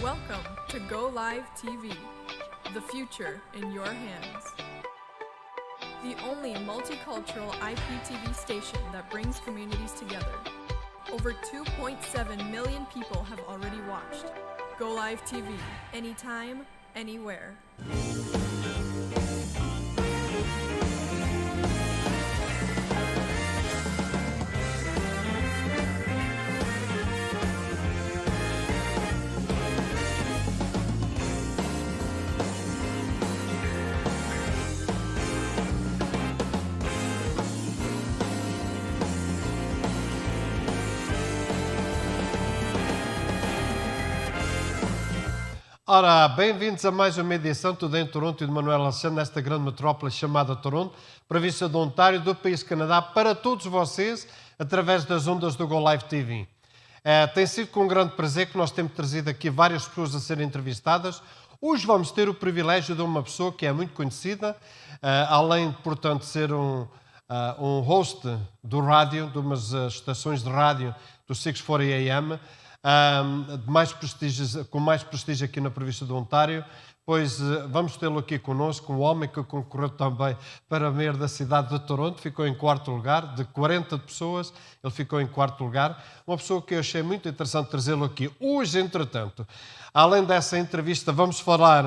Welcome to GOlive TV, the future in your hands. The only multicultural IPTV station that brings communities together. Over 2.7 million people have already watched. GOlive TV, anytime, anywhere. Ora, bem-vindos a mais uma edição, tudo em Toronto e de Manuel, Alexandre, nesta grande metrópole chamada Toronto, província de Ontário, do país Canadá, para todos vocês, através das ondas do GOlive TV. Tem sido com um grande prazer que nós temos trazido aqui várias pessoas a serem entrevistadas. Hoje vamos ter o privilégio de uma pessoa que é muito conhecida, além, portanto, de ser um host do rádio, de umas estações de rádio do 640 AM, com mais prestígio aqui na província de Ontário, pois vamos tê-lo aqui connosco, um homem que concorreu também para mayor da cidade de Toronto, ficou em quarto lugar, de 40 pessoas, ele ficou em quarto lugar, uma pessoa que eu achei muito interessante trazê-lo aqui. Hoje, entretanto, além dessa entrevista, vamos falar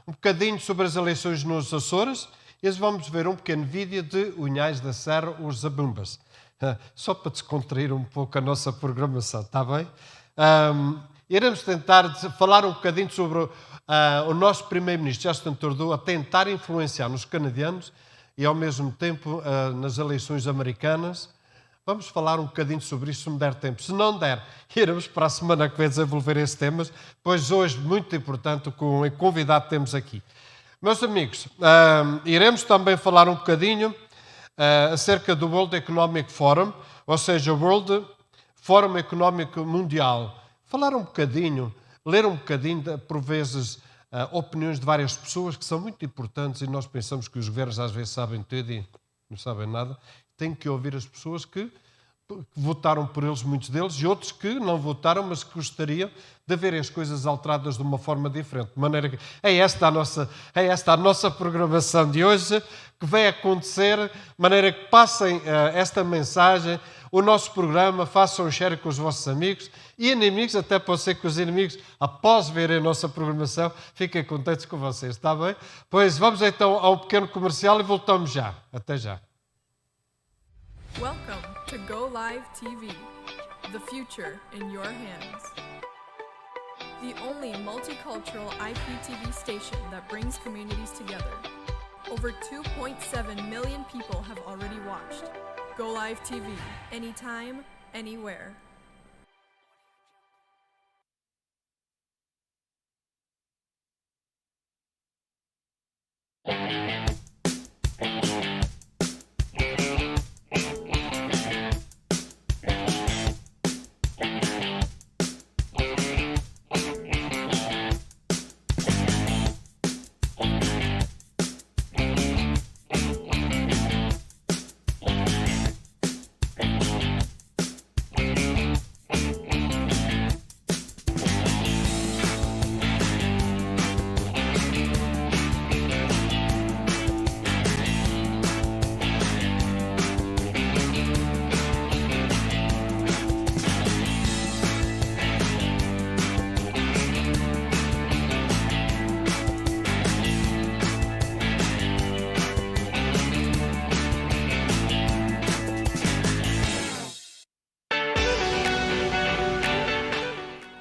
um bocadinho sobre as eleições nos Açores e vamos ver um pequeno vídeo de Unhais da Serra, os Zabumbas, só para descontrair um pouco a nossa programação, está bem? Iremos tentar falar um bocadinho sobre o nosso primeiro-ministro Justin Trudeau a tentar influenciar nos canadianos e ao mesmo tempo nas eleições americanas. Vamos falar um bocadinho sobre isso se me der tempo. Se não der, iremos para a semana que vem desenvolver esse tema, pois hoje, muito importante, com o convidado que temos aqui. Meus amigos, iremos também falar um bocadinho acerca do World Economic Forum, ou seja, o World Fórum Económico Mundial, falar um bocadinho, ler um bocadinho, por vezes, opiniões de várias pessoas que são muito importantes e nós pensamos que os governos às vezes sabem tudo e não sabem nada. Tem que ouvir as pessoas que votaram por eles, muitos deles, e outros que não votaram, mas que gostariam de ver as coisas alteradas de uma forma diferente. De maneira que é esta a nossa programação de hoje, que vai acontecer, de maneira que passem esta mensagem, o nosso programa, façam um share com os vossos amigos e inimigos, até pode ser que os inimigos, após verem a nossa programação, fiquem contentes com vocês, está bem? Pois vamos então ao pequeno comercial e voltamos já. Até já. Welcome to GOlive TV, the future in your hands. The only multicultural IPTV station that brings communities together. Over 2.7 million people have already watched. GOlive TV, anytime, anywhere.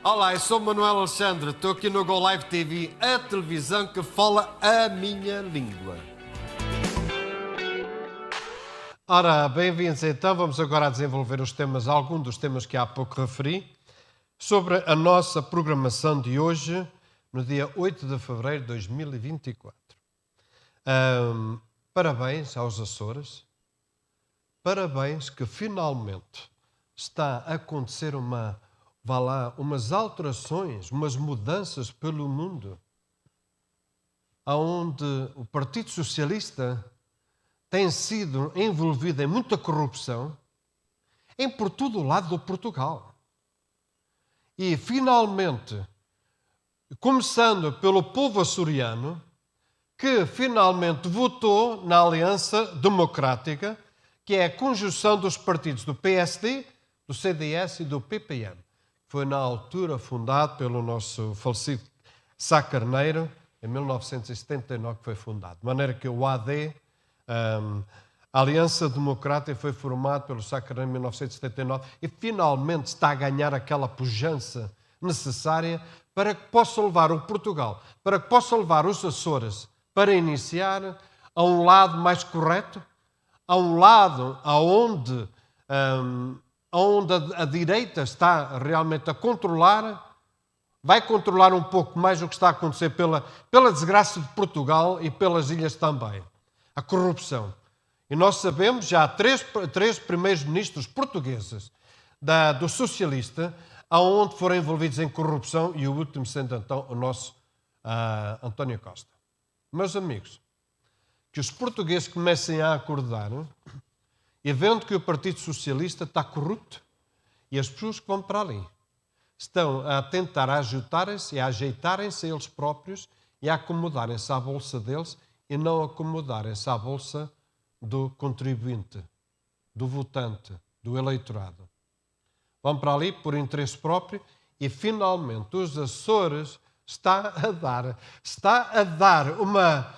Olá, eu sou Manuel Alexandre, estou aqui no GOlive TV, a televisão que fala a minha língua. Ora, bem-vindos então, vamos agora desenvolver alguns dos temas que há pouco referi, sobre a nossa programação de hoje, no dia 8 de fevereiro de 2024. Parabéns aos Açores, parabéns que finalmente está a acontecer umas alterações, umas mudanças pelo mundo, onde o Partido Socialista tem sido envolvido em muita corrupção por todo o lado do Portugal. E, finalmente, começando pelo povo açoriano, que finalmente votou na Aliança Democrática, que é a conjunção dos partidos do PSD, do CDS e do PPM. Foi na altura fundado pelo nosso falecido Sá Carneiro, em 1979 que foi fundado. De maneira que o AD, a Aliança Democrática, foi formada pelo Sá Carneiro em 1979 e finalmente está a ganhar aquela pujança necessária para que possa levar o Portugal, para que possa levar os Açores para iniciar a um lado mais correto, a um lado onde a direita está realmente a controlar, vai controlar um pouco mais o que está a acontecer pela desgraça de Portugal e pelas ilhas também. A corrupção. E nós sabemos, já há três primeiros ministros portugueses do socialista, onde foram envolvidos em corrupção, e o último sendo então o nosso António Costa. Meus amigos, que os portugueses comecem a acordar e vendo que o Partido Socialista está corrupto e as pessoas que vão para ali estão a tentar ajeitarem-se e a ajeitarem-se a eles próprios e a acomodarem-se à bolsa deles e não acomodarem-se à bolsa do contribuinte, do votante, do eleitorado. Vão para ali por interesse próprio e finalmente os Açores está a dar uma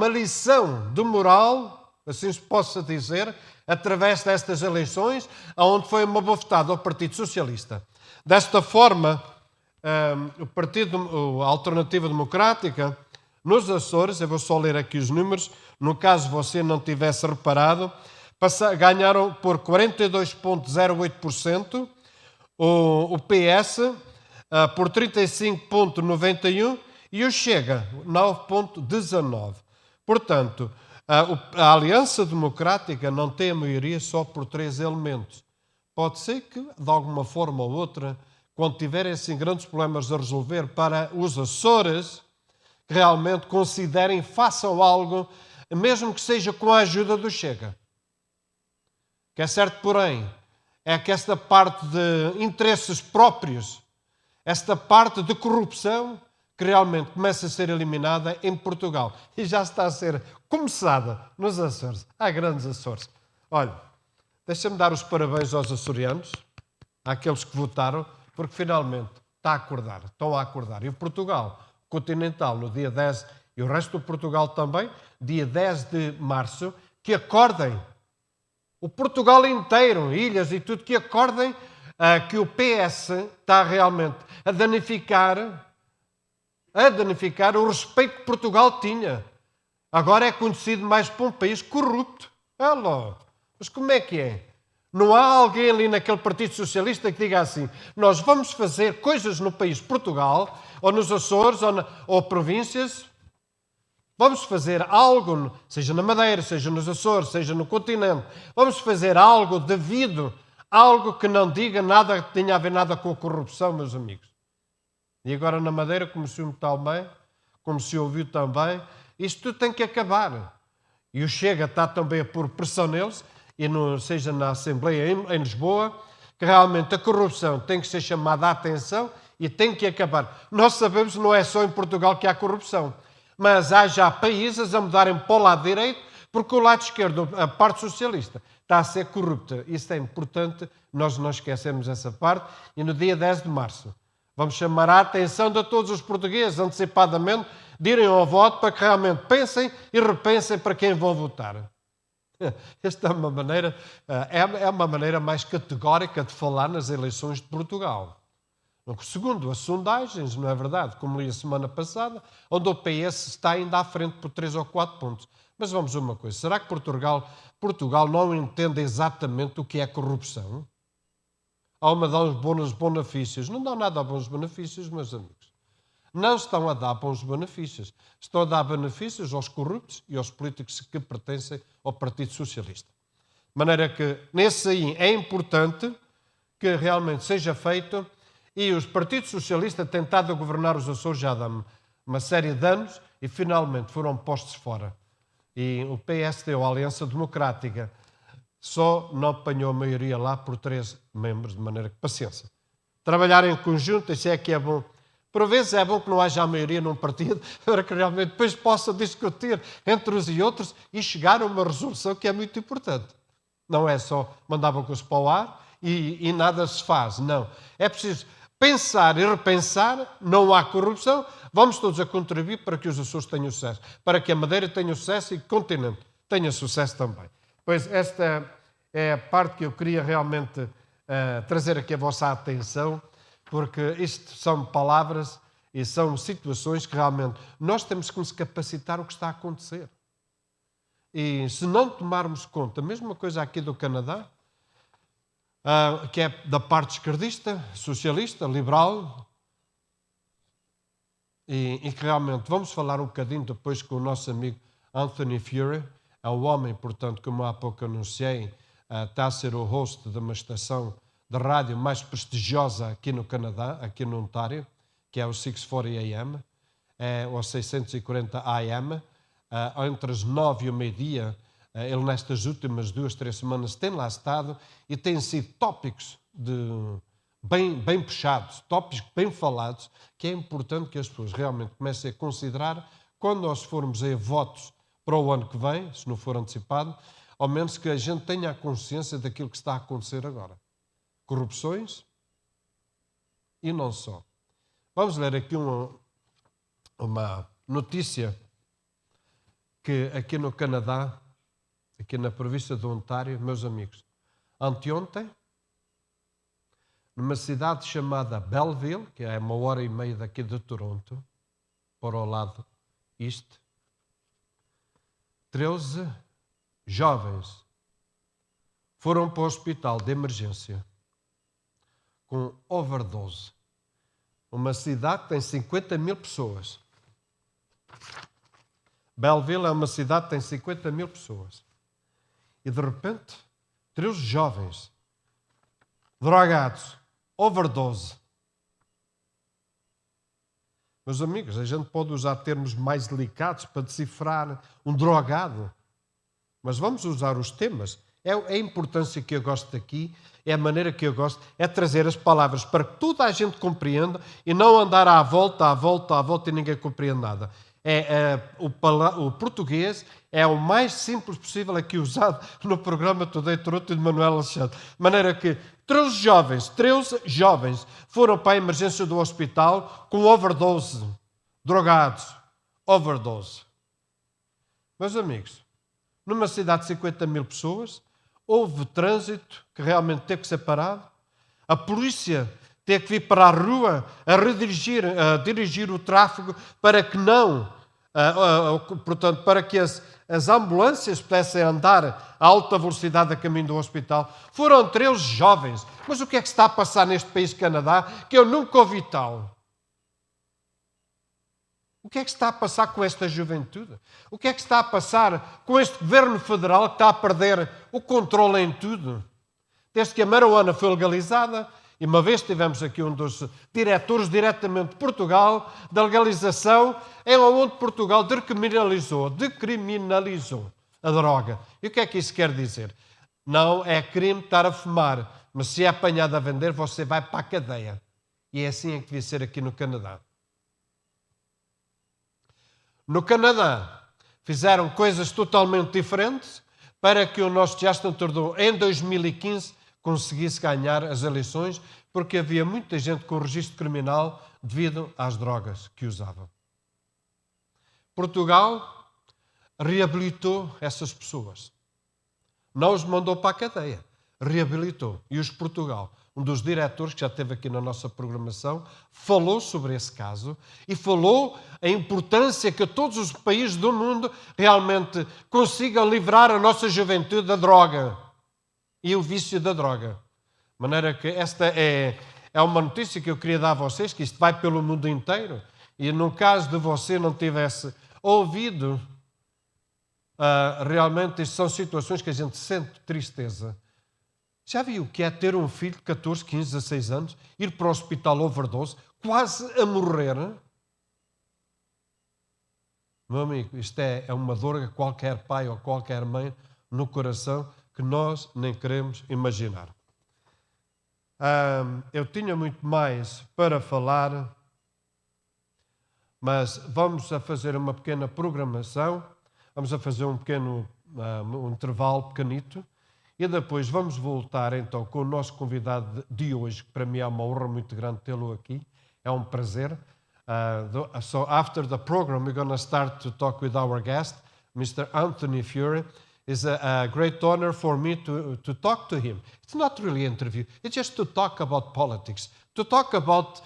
lição de moral, assim se possa dizer, através destas eleições, onde foi uma bofetada ao Partido Socialista. Desta forma, a Alternativa Democrática, nos Açores, eu vou só ler aqui os números, no caso você não tivesse reparado, ganharam por 42,08%, o PS por 35,91% e o Chega 9,19%. Portanto, a Aliança Democrática não tem a maioria só por 3 elementos. Pode ser que, de alguma forma ou outra, quando tiverem assim grandes problemas a resolver para os Açores, realmente considerem, façam algo, mesmo que seja com a ajuda do Chega. Que é certo, porém, é que esta parte de interesses próprios, esta parte de corrupção, que realmente começa a ser eliminada em Portugal e já está a ser começada nos Açores. Há grandes Açores. Olha, deixa-me dar os parabéns aos açorianos, àqueles que votaram, porque finalmente estão a acordar. E o Portugal continental, no dia 10, e o resto do Portugal também, dia 10 de março, que acordem. O Portugal inteiro, ilhas e tudo, que acordem que o PS está realmente a danificar o respeito que Portugal tinha. Agora é conhecido mais por um país corrupto. Alô, mas como é que é? Não há alguém ali naquele Partido Socialista que diga assim: nós vamos fazer coisas no país Portugal, ou nos Açores, ou províncias, vamos fazer algo, seja na Madeira, seja nos Açores, seja no continente, vamos fazer algo devido, algo que não diga nada, que tenha a ver nada com a corrupção, meus amigos. E agora na Madeira, como se ouviu também, como se ouviu também, isto tudo tem que acabar. E o Chega está também a pôr pressão neles, e seja na Assembleia em Lisboa, que realmente a corrupção tem que ser chamada à atenção e tem que acabar. Nós sabemos que não é só em Portugal que há corrupção, mas há já países a mudarem para o lado direito, porque o lado esquerdo, a parte socialista, está a ser corrupta. Isso é importante, nós não esquecermos essa parte. E no dia 10 de março, vamos chamar a atenção de todos os portugueses, antecipadamente, de irem ao voto para que realmente pensem e repensem para quem vão votar. Esta é uma maneira mais categórica de falar nas eleições de Portugal. Segundo as sondagens, não é verdade, como li a semana passada, onde o PS está ainda à frente por 3 ou 4 pontos. Mas vamos a uma coisa, será que Portugal não entende exatamente o que é corrupção? Há uma dá uns bons benefícios. Não dão nada a bons benefícios, meus amigos. Não estão a dar bons benefícios. Estão a dar benefícios aos corruptos e aos políticos que pertencem ao Partido Socialista. De maneira que, nesse aí, é importante que realmente seja feito, e os Partidos Socialistas tentaram governar os Açores já há uma série de anos e finalmente foram postos fora. E o PSD, ou a Aliança Democrática, só não apanhou a maioria lá por 3 membros, de maneira que paciência. Trabalhar em conjunto, isso é que é bom Por vezes é bom que não haja a maioria num partido para que realmente depois possa discutir entre uns e outros e chegar a uma resolução que é muito importante. Não é só mandar bocas para o ar e nada se faz. Não. É preciso pensar e repensar, não há corrupção, vamos todos a contribuir para que os Açores tenham sucesso, para que a Madeira tenha sucesso e que o continente tenha sucesso também. Pois esta é a parte que eu queria realmente trazer aqui a vossa atenção, porque isto são palavras e são situações que realmente nós temos que nos capacitar o que está a acontecer. E se não tomarmos conta, a mesma coisa aqui do Canadá, que é da parte esquerdista, socialista, liberal, e que realmente vamos falar um bocadinho depois com o nosso amigo Anthony Fury, é o homem, portanto, como há pouco anunciei, está a ser o host de uma estação de rádio mais prestigiosa aqui no Canadá, aqui no Ontário, que é o 640 AM, ou 640 AM, entre as 9 e o meio-dia. Ele nestas últimas 2, 3 semanas tem lá estado e têm sido tópicos bem puxados, tópicos bem falados, que é importante que as pessoas realmente comecem a considerar quando nós formos a votos para o ano que vem, se não for antecipado, ao menos que a gente tenha a consciência daquilo que está a acontecer agora. Corrupções e não só. Vamos ler aqui uma notícia que aqui no Canadá, aqui na província do Ontário, meus amigos, anteontem, numa cidade chamada Belleville, que é 1h30 daqui de Toronto, para o lado este, 13 jovens foram para o hospital de emergência com overdose. Uma cidade que tem 50 mil pessoas. Belleville é uma cidade que tem 50 mil pessoas. E de repente, 13 jovens, drogados, overdose. Meus amigos, a gente pode usar termos mais delicados para decifrar um drogado. Mas vamos usar os temas. É a importância que eu gosto daqui, é a maneira que eu gosto, é trazer as palavras para que toda a gente compreenda e não andar à volta e ninguém compreende nada. O português é o mais simples possível aqui usado no programa Today Toronto de Manuel Alexandre. De maneira que 13 jovens foram para a emergência do hospital com overdose, drogados, overdose. Meus amigos, numa cidade de 50 mil pessoas, houve trânsito que realmente teve que ser parado. A polícia teve que vir para a rua a dirigir o tráfego para que portanto, para que as ambulâncias pudessem andar a alta velocidade a caminho do hospital. Foram 13 jovens. Mas o que é que está a passar neste país, Canadá, que eu nunca ouvi tal? O que é que está a passar com esta juventude? O que é que está a passar com este governo federal que está a perder o controle em tudo? Desde que a marihuana foi legalizada, e uma vez tivemos aqui um dos diretores diretamente de Portugal, da legalização, é onde Portugal decriminalizou a droga. E o que é que isso quer dizer? Não é crime estar a fumar, mas se é apanhado a vender, você vai para a cadeia. E é assim que devia ser aqui no Canadá. No Canadá, fizeram coisas totalmente diferentes para que o nosso Justin Trudeau, em 2015, conseguisse ganhar as eleições, porque havia muita gente com registro criminal devido às drogas que usavam. Portugal reabilitou essas pessoas. Não os mandou para a cadeia, reabilitou. E os Portugal, um dos diretores que já esteve aqui na nossa programação, falou sobre esse caso e falou a importância que todos os países do mundo realmente consigam livrar a nossa juventude da droga e o vício da droga. De maneira que esta é uma notícia que eu queria dar a vocês, que isto vai pelo mundo inteiro, e no caso de você não tivesse ouvido, realmente isto são situações que a gente sente tristeza. Já viu o que é ter um filho de 14, 15, 16 anos, ir para o hospital overdose, quase a morrer? Meu amigo, isto é uma dor a qualquer pai ou qualquer mãe no coração que nós nem queremos imaginar. Eu tinha muito mais para falar, mas vamos a fazer uma pequena programação, vamos a fazer um pequeno um intervalo pequenito e depois vamos voltar então com o nosso convidado de hoje, que para mim é uma honra muito grande tê-lo aqui, é um prazer. So after the program, we're going to start to talk with our guest, Mr. Anthony Fury. It's a great honor for me to talk to him. It's not really an interview. It's just to talk about politics, to talk about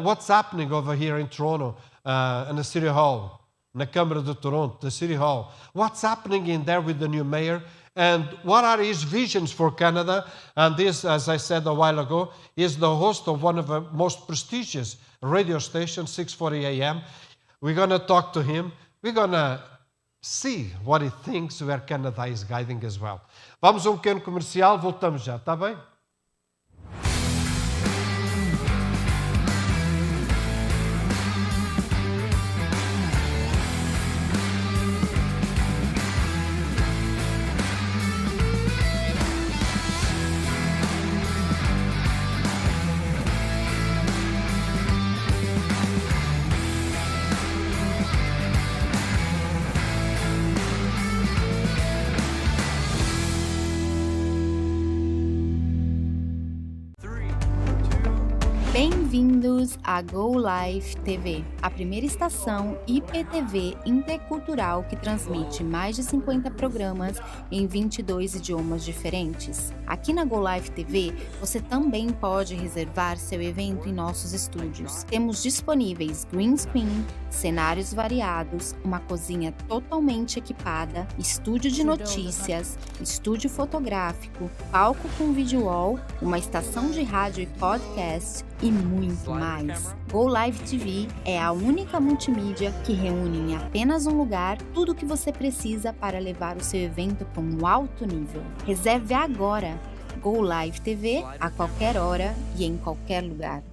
what's happening over here in Toronto, in the City Hall, na Câmara de Toronto, the City Hall. What's happening in there with the new mayor, and what are his visions for Canada? And this, as I said a while ago, is the host of one of the most prestigious radio stations, 6:40 a.m. We're going to talk to him. We're going to see what he thinks where Canada is guiding as well. Vamos a um pequeno comercial, voltamos já, está bem? Bem-vindos à GOlive TV, a primeira estação IPTV intercultural que transmite mais de 50 programas em 22 idiomas diferentes. Aqui na GOlive TV, você também pode reservar seu evento em nossos estúdios. Temos disponíveis green screen, cenários variados, uma cozinha totalmente equipada, estúdio de notícias, estúdio fotográfico, palco com video wall, uma estação de rádio e podcast e muito mais. GOlive TV é a única multimídia que reúne em apenas um lugar tudo o que você precisa para levar o seu evento para um alto nível. Reserve agora GOlive TV a qualquer hora e em qualquer lugar.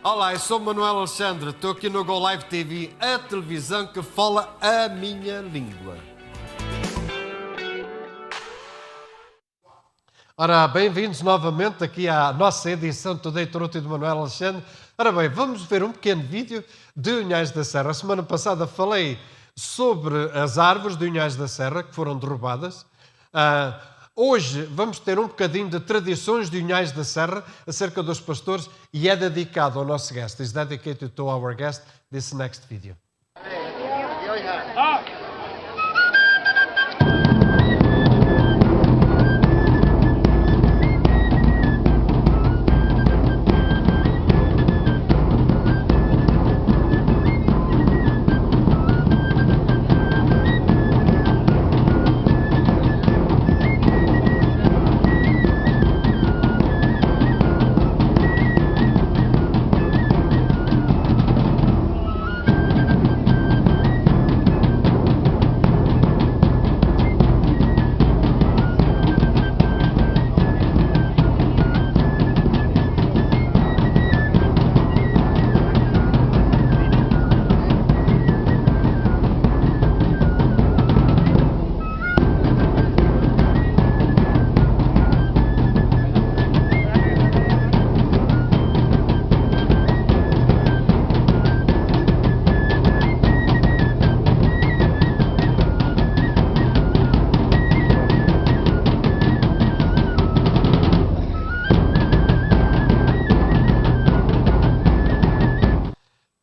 Olá, eu sou Manuel Alexandre, estou aqui no GOlive TV, a televisão que fala a minha língua. Ora, bem-vindos novamente aqui à nossa edição Today Toronto de Manuel Alexandre. Ora bem, vamos ver um pequeno vídeo de Unhais da Serra. A semana passada falei sobre as árvores de Unhais da Serra que foram derrubadas. Hoje vamos ter um bocadinho de tradições de Unhais da Serra acerca dos pastores e é dedicado ao nosso guest. It's dedicated to our guest, this next video.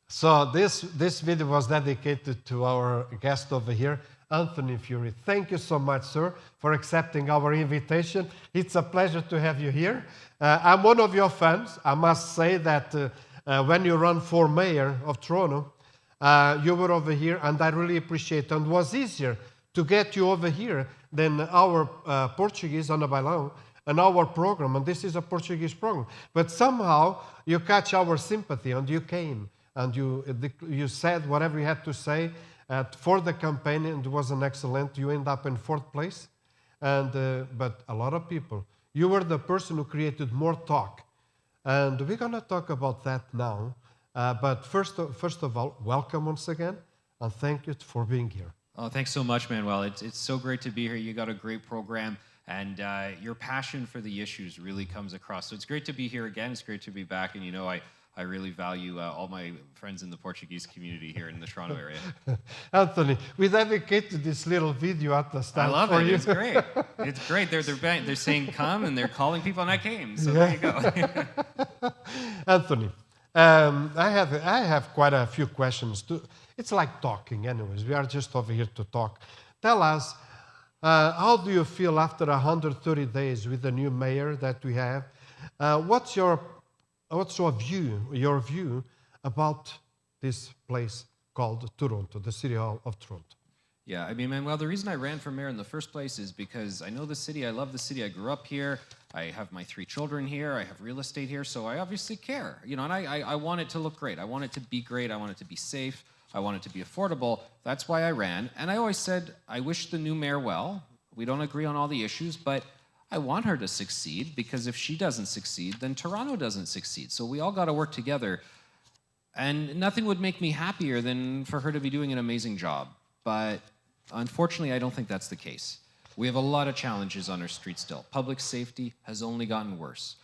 So this video was dedicated to our guest over here, Anthony Fury. Thank you so much, sir, for accepting our invitation. It's a pleasure to have you here. I'm one of your fans. I must say that when you run for mayor of Toronto, you were over here, and I really appreciate it. And it was easier to get you over here than our Portuguese, Ana Bailão, on our program, and this is a Portuguese program. But somehow you catch our sympathy, and you came, and you said whatever you had to say for the campaign, and it was an excellent. You end up in 4th place, but a lot of people. You were the person who created more talk, and we're going to talk about that now. But first of all, welcome once again, and thank you for being here. Oh, thanks so much, Manuel. It's so great to be here. You got a great program, and your passion for the issues really comes across. So it's great to be here again. It's great to be back, and I really value all my friends in the Portuguese community here in the Toronto area. Anthony, we dedicated this little video at the start. I love for it. You. It's great. It's great. They're saying come, and they're calling people, and I came. So there you go. Anthony, I have quite a few questions. It's like talking, anyways. We are just over here to talk. Tell us, how do you feel after 130 days with the new mayor that we have? What's your view about this place called Toronto, the City Hall of Toronto? Yeah, I mean, Manuel, the reason I ran for mayor in the first place is because I know the city, I love the city, I grew up here, I have my 3 children here, I have real estate here, so I obviously care, and I want it to look great, I want it to be great, I want it to be safe, I want it to be affordable. That's why I ran, and I always said, I wish the new mayor well. We don't agree on all the issues, but I want her to succeed, because if she doesn't succeed, then Toronto doesn't succeed, so we all got to work together, and nothing would make me happier than for her to be doing an amazing job, but unfortunately, I don't think that's the case. We have a lot of challenges on our streets still. Public safety has only gotten worse.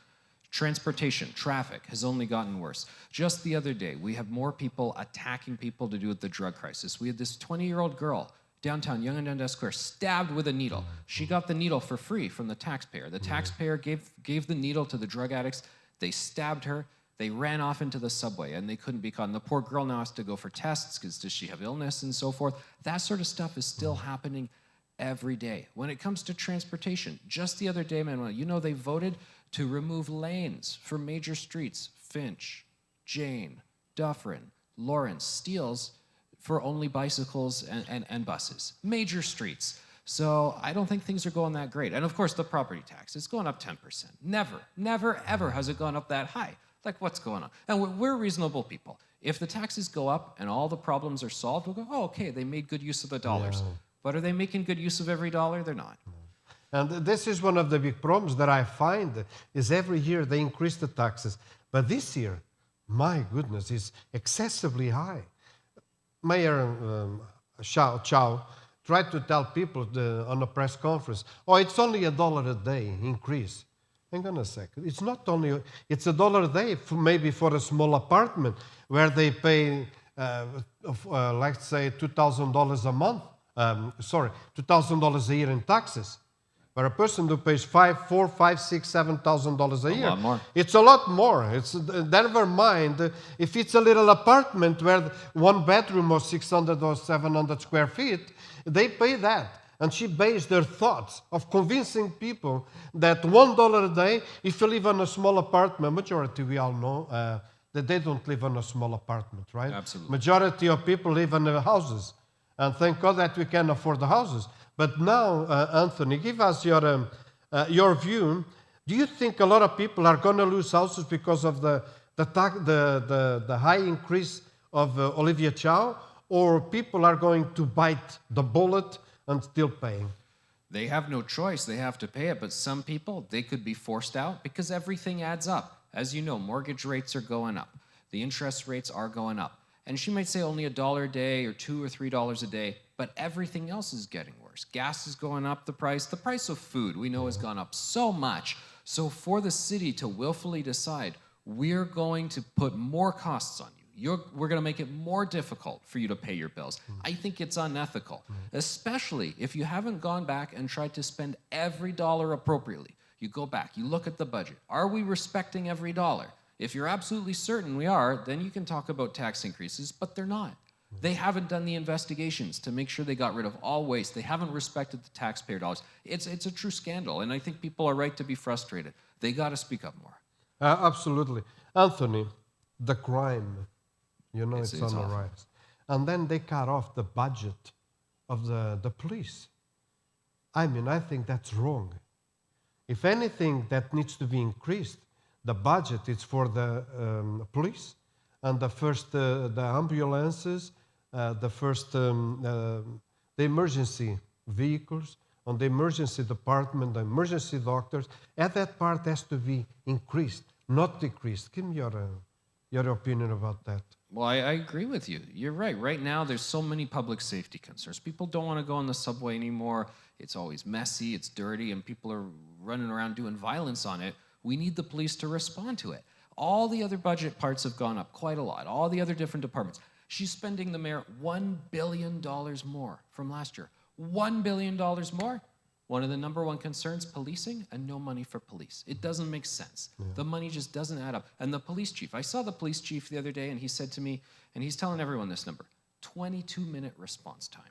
Transportation, traffic has only gotten worse. Just the other day, we have more people attacking people to do with the drug crisis. We had this 20-year-old girl downtown, Yonge and Dundas Square, stabbed with a needle. She got the needle for free from the taxpayer. The taxpayer gave the needle to the drug addicts. They stabbed her. They ran off into the subway, and they couldn't be caught. And the poor girl now has to go for tests because does she have illness and so forth. That sort of stuff is still happening every day. When it comes to transportation, just the other day, Manuel, they voted to remove lanes for major streets, Finch, Jane, Dufferin, Lawrence, Steeles, for only bicycles and buses. Major streets. So I don't think things are going that great. And of course, the property tax, it's going up 10%. Never, ever has it gone up that high. Like, what's going on? And we're reasonable people. If the taxes go up and all the problems are solved, we'll go, oh, okay, they made good use of the dollars. Yeah. But are they making good use of every dollar? They're not. And this is one of the big problems that I find, is every year they increase the taxes. But this year, my goodness, is excessively high. Mayor Chow tried to tell people on a press conference, oh, it's only $1 a day increase. Hang on a second. It's not only, it's $1 a day maybe for a small apartment where they pay, let's say, $2,000 a month. $2,000 a year in taxes. For a person who pays $4,000, $5,000, $6,000, $7,000 a year, lot more. It's a lot more. It's never mind if it's a little apartment where 1 bedroom or 600 or 700 square feet, they pay that. And she based her thoughts of convincing people that $1 a day, if you live in a small apartment, majority we all know that they don't live in a small apartment, right? Absolutely. Majority of people live in houses. And thank God that we can afford the houses. But now, Anthony, give us your view. Do you think a lot of people are going to lose houses because of the high increase of Olivia Chow, or people are going to bite the bullet and still paying? They have no choice. They have to pay it. But some people, they could be forced out because everything adds up. As you know, mortgage rates are going up. The interest rates are going up. And she might say only $1 a day or $2 or $3 a day, but everything else is getting worse. Gas is going up, the price of food we know has gone up so much. So for the city to willfully decide, we're going to put more costs on you. We're going to make it more difficult for you to pay your bills. I think it's unethical, especially if you haven't gone back and tried to spend every dollar appropriately. You go back, you look at the budget. Are we respecting every dollar? If you're absolutely certain we are, then you can talk about tax increases, but they're not. They haven't done the investigations to make sure they got rid of all waste. They haven't respected the taxpayer dollars. It's a true scandal, and I think people are right to be frustrated. They got to speak up more. Absolutely. Anthony, the crime, it's on the rise. And then they cut off the budget of the police. I mean, I think that's wrong. If anything that needs to be increased, the budget is for the police and the ambulances, the emergency vehicles, on the emergency department, the emergency doctors, and that part has to be increased, not decreased. Give me your opinion about that. Well, I agree with you. You're right. Right now, there's so many public safety concerns. People don't want to go on the subway anymore. It's always messy, it's dirty, and people are running around doing violence on it. We need the police to respond to it. All the other budget parts have gone up quite a lot, all the other different departments. She's spending, the mayor, $1 billion more from last year. $1 billion more. One of the number one concerns, policing, and no money for police. It doesn't make sense. Yeah. The money just doesn't add up. And the police chief, I saw the police chief the other day, and he said to me, and he's telling everyone this number, 22-minute response time.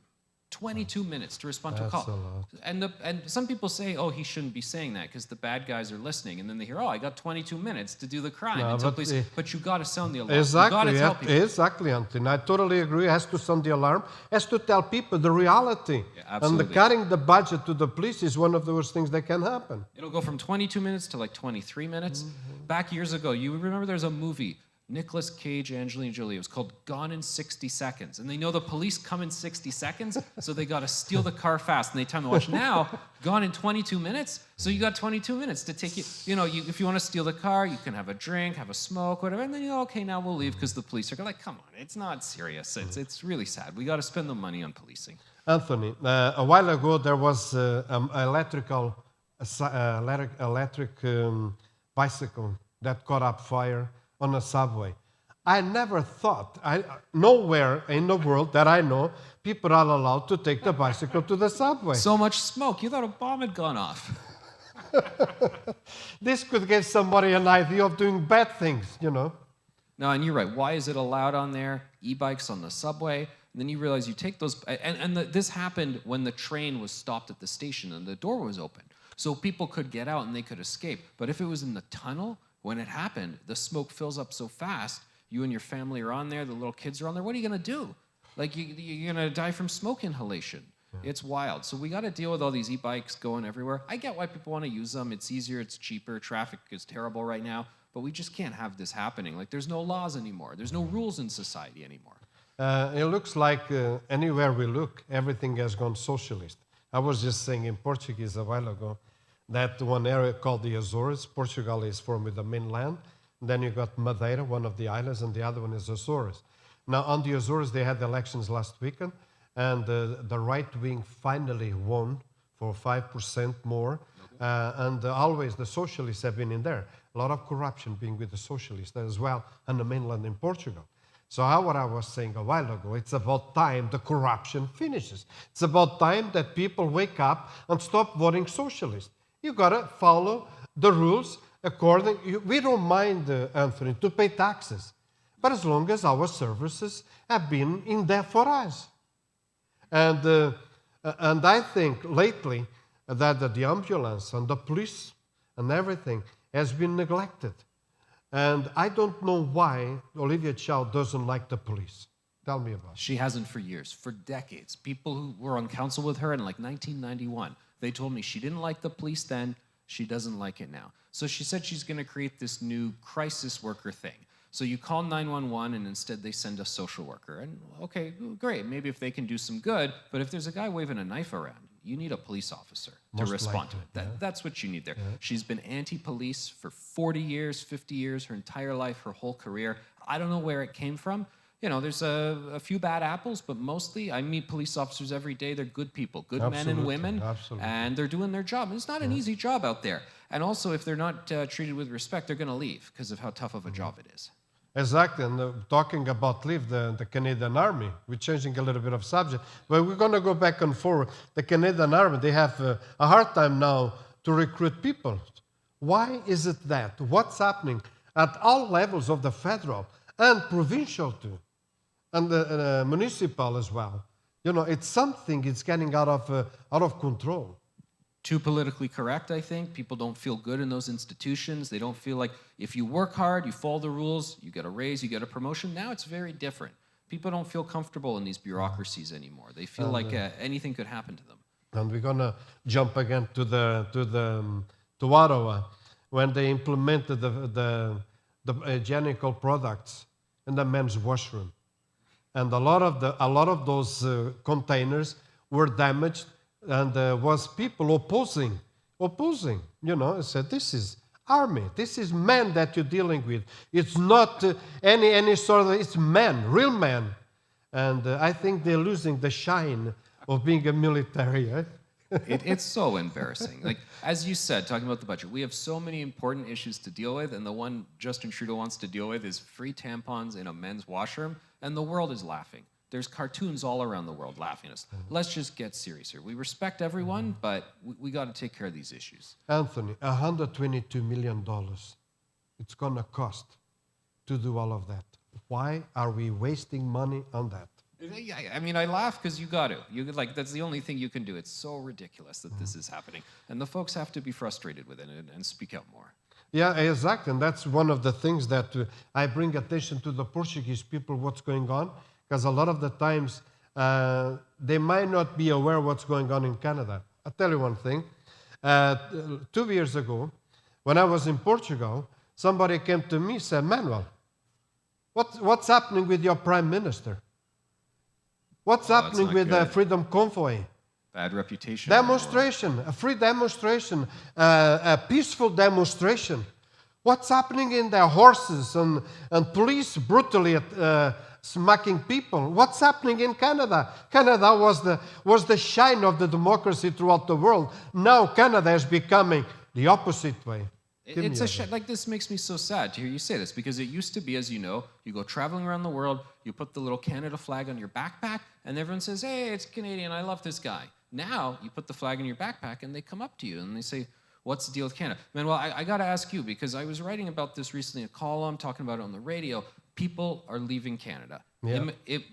22 minutes to respond to a call. And some people say, oh, he shouldn't be saying that because the bad guys are listening. And then they hear, oh, I got 22 minutes to do the crime. No, but you got to sound the alarm. Exactly, you got to tell people. Exactly, Anthony. I totally agree. It has to sound the alarm. It has to tell people the reality. Yeah, absolutely. And cutting the budget to the police is one of those things that can happen. It'll go from 22 minutes to like 23 minutes. Mm-hmm. Back years ago, you remember there's a movie, Nicolas Cage, Angelina Jolie. It was called Gone in 60 Seconds. And they know the police come in 60 seconds, so they got to steal the car fast, and they time to watch. Now, gone in 22 minutes, so you got 22 minutes to take it. If you want to steal the car, you can have a drink, have a smoke, whatever, and then you go, okay, now we'll leave because the police are like, come on, it's not serious. It's really sad. We got to spend the money on policing. Anthony, a while ago there was electric bicycle that caught up fire on a subway. I never thought, nowhere in the world that I know, people are allowed to take the bicycle to the subway. So much smoke. You thought a bomb had gone off. This could give somebody an idea of doing bad things, No, and you're right. Why is it allowed on there? E-bikes on the subway. And then you realize you take those, this happened when the train was stopped at the station and the door was open. So people could get out and they could escape. But if it was in the tunnel, when it happened, the smoke fills up so fast, you and your family are on there, the little kids are on there, what are you going to do? Like, you're going to die from smoke inhalation. Yeah. It's wild. So we got to deal with all these e-bikes going everywhere. I get why people want to use them. It's easier, it's cheaper, traffic is terrible right now, but we just can't have this happening. Like, there's no laws anymore. There's no rules in society anymore. It looks like anywhere we look, everything has gone socialist. I was just saying in Portuguese a while ago, that one area called the Azores. Portugal is formed with the mainland. Then you got Madeira, one of the islands, and the other one is Azores. Now, on the Azores, they had elections last weekend, and the right wing finally won for 5% more. And always the socialists have been in there. A lot of corruption being with the socialists as well on the mainland in Portugal. So what I was saying a while ago, it's about time the corruption finishes. It's about time that people wake up and stop voting socialist. You got to follow the rules according. We don't mind, Anthony, to pay taxes, but as long as our services have been in there for us. And I think lately that the ambulance and the police and everything has been neglected. And I don't know why Olivia Chow doesn't like the police. Tell me about it. She hasn't for years, for decades. People who were on council with her in like 1991, they told me she didn't like the police then, she doesn't like it now. So she said she's going to create this new crisis worker thing. So you call 911 and instead they send a social worker. And okay, great, maybe if they can do some good, but if there's a guy waving a knife around, you need a police officer to respond to it. That's what you need there. Yeah. She's been anti-police for 40 years, 50 years, her entire life, her whole career. I don't know where it came from. There's a few bad apples, but mostly I meet police officers every day. They're good people, good men and women, and they're doing their job. And it's not an easy job out there. And also, if they're not treated with respect, they're going to leave because of how tough of a job it is. Exactly, and talking about leave, the Canadian Army, we're changing a little bit of subject, but we're going to go back and forward. The Canadian Army, they have a hard time now to recruit people. Why is it that? What's happening at all levels of the federal and provincial too? And the municipal as well. It's something, it's getting out of control. Too politically correct, I think. People don't feel good in those institutions. They don't feel like if you work hard, you follow the rules, you get a raise, you get a promotion. Now it's very different. People don't feel comfortable in these bureaucracies anymore. They feel like anything could happen to them. And we're going to jump again to to Ottawa when they implemented the hygienical products in the men's washroom. And a lot of those containers were damaged, and there was people opposing. Said, this is army, this is men that you're dealing with. It's not any sort of, it's men, real men. And I think they're losing the shine of being a military. Right? It's so embarrassing. Like, as you said, talking about the budget, we have so many important issues to deal with, and the one Justin Trudeau wants to deal with is free tampons in a men's washroom, and the world is laughing. There's cartoons all around the world laughing at us. Let's just get serious here. We respect everyone, but we got to take care of these issues. Anthony, $122 million it's going to cost to do all of that. Why are we wasting money on that? Yeah, I mean, I laugh because you got to. That's the only thing you can do. It's so ridiculous that this is happening. And the folks have to be frustrated with it and speak out more. Yeah, exactly. And that's one of the things that I bring attention to the Portuguese people, what's going on. Because a lot of the times, they might not be aware of what's going on in Canada. I'll tell you one thing. 2 years ago, when I was in Portugal, somebody came to me and said, Manuel, what's happening with your prime minister? What's happening with the Freedom Convoy? Bad reputation. Demonstration, a free demonstration, a peaceful demonstration. What's happening in their horses and police brutally smacking people? What's happening in Canada? Canada was the shine of the democracy throughout the world. Now Canada is becoming the opposite way. It's like, this makes me so sad to hear you say this, because it used to be, as you know, you go traveling around the world, you put the little Canada flag on your backpack, and everyone says, hey, it's Canadian, I love this guy. Now you put the flag in your backpack and they come up to you and they say, what's the deal with Canada? Manuel, I got to ask you, because I was writing about this recently, a column, talking about it on the radio. People are leaving Canada. Yeah.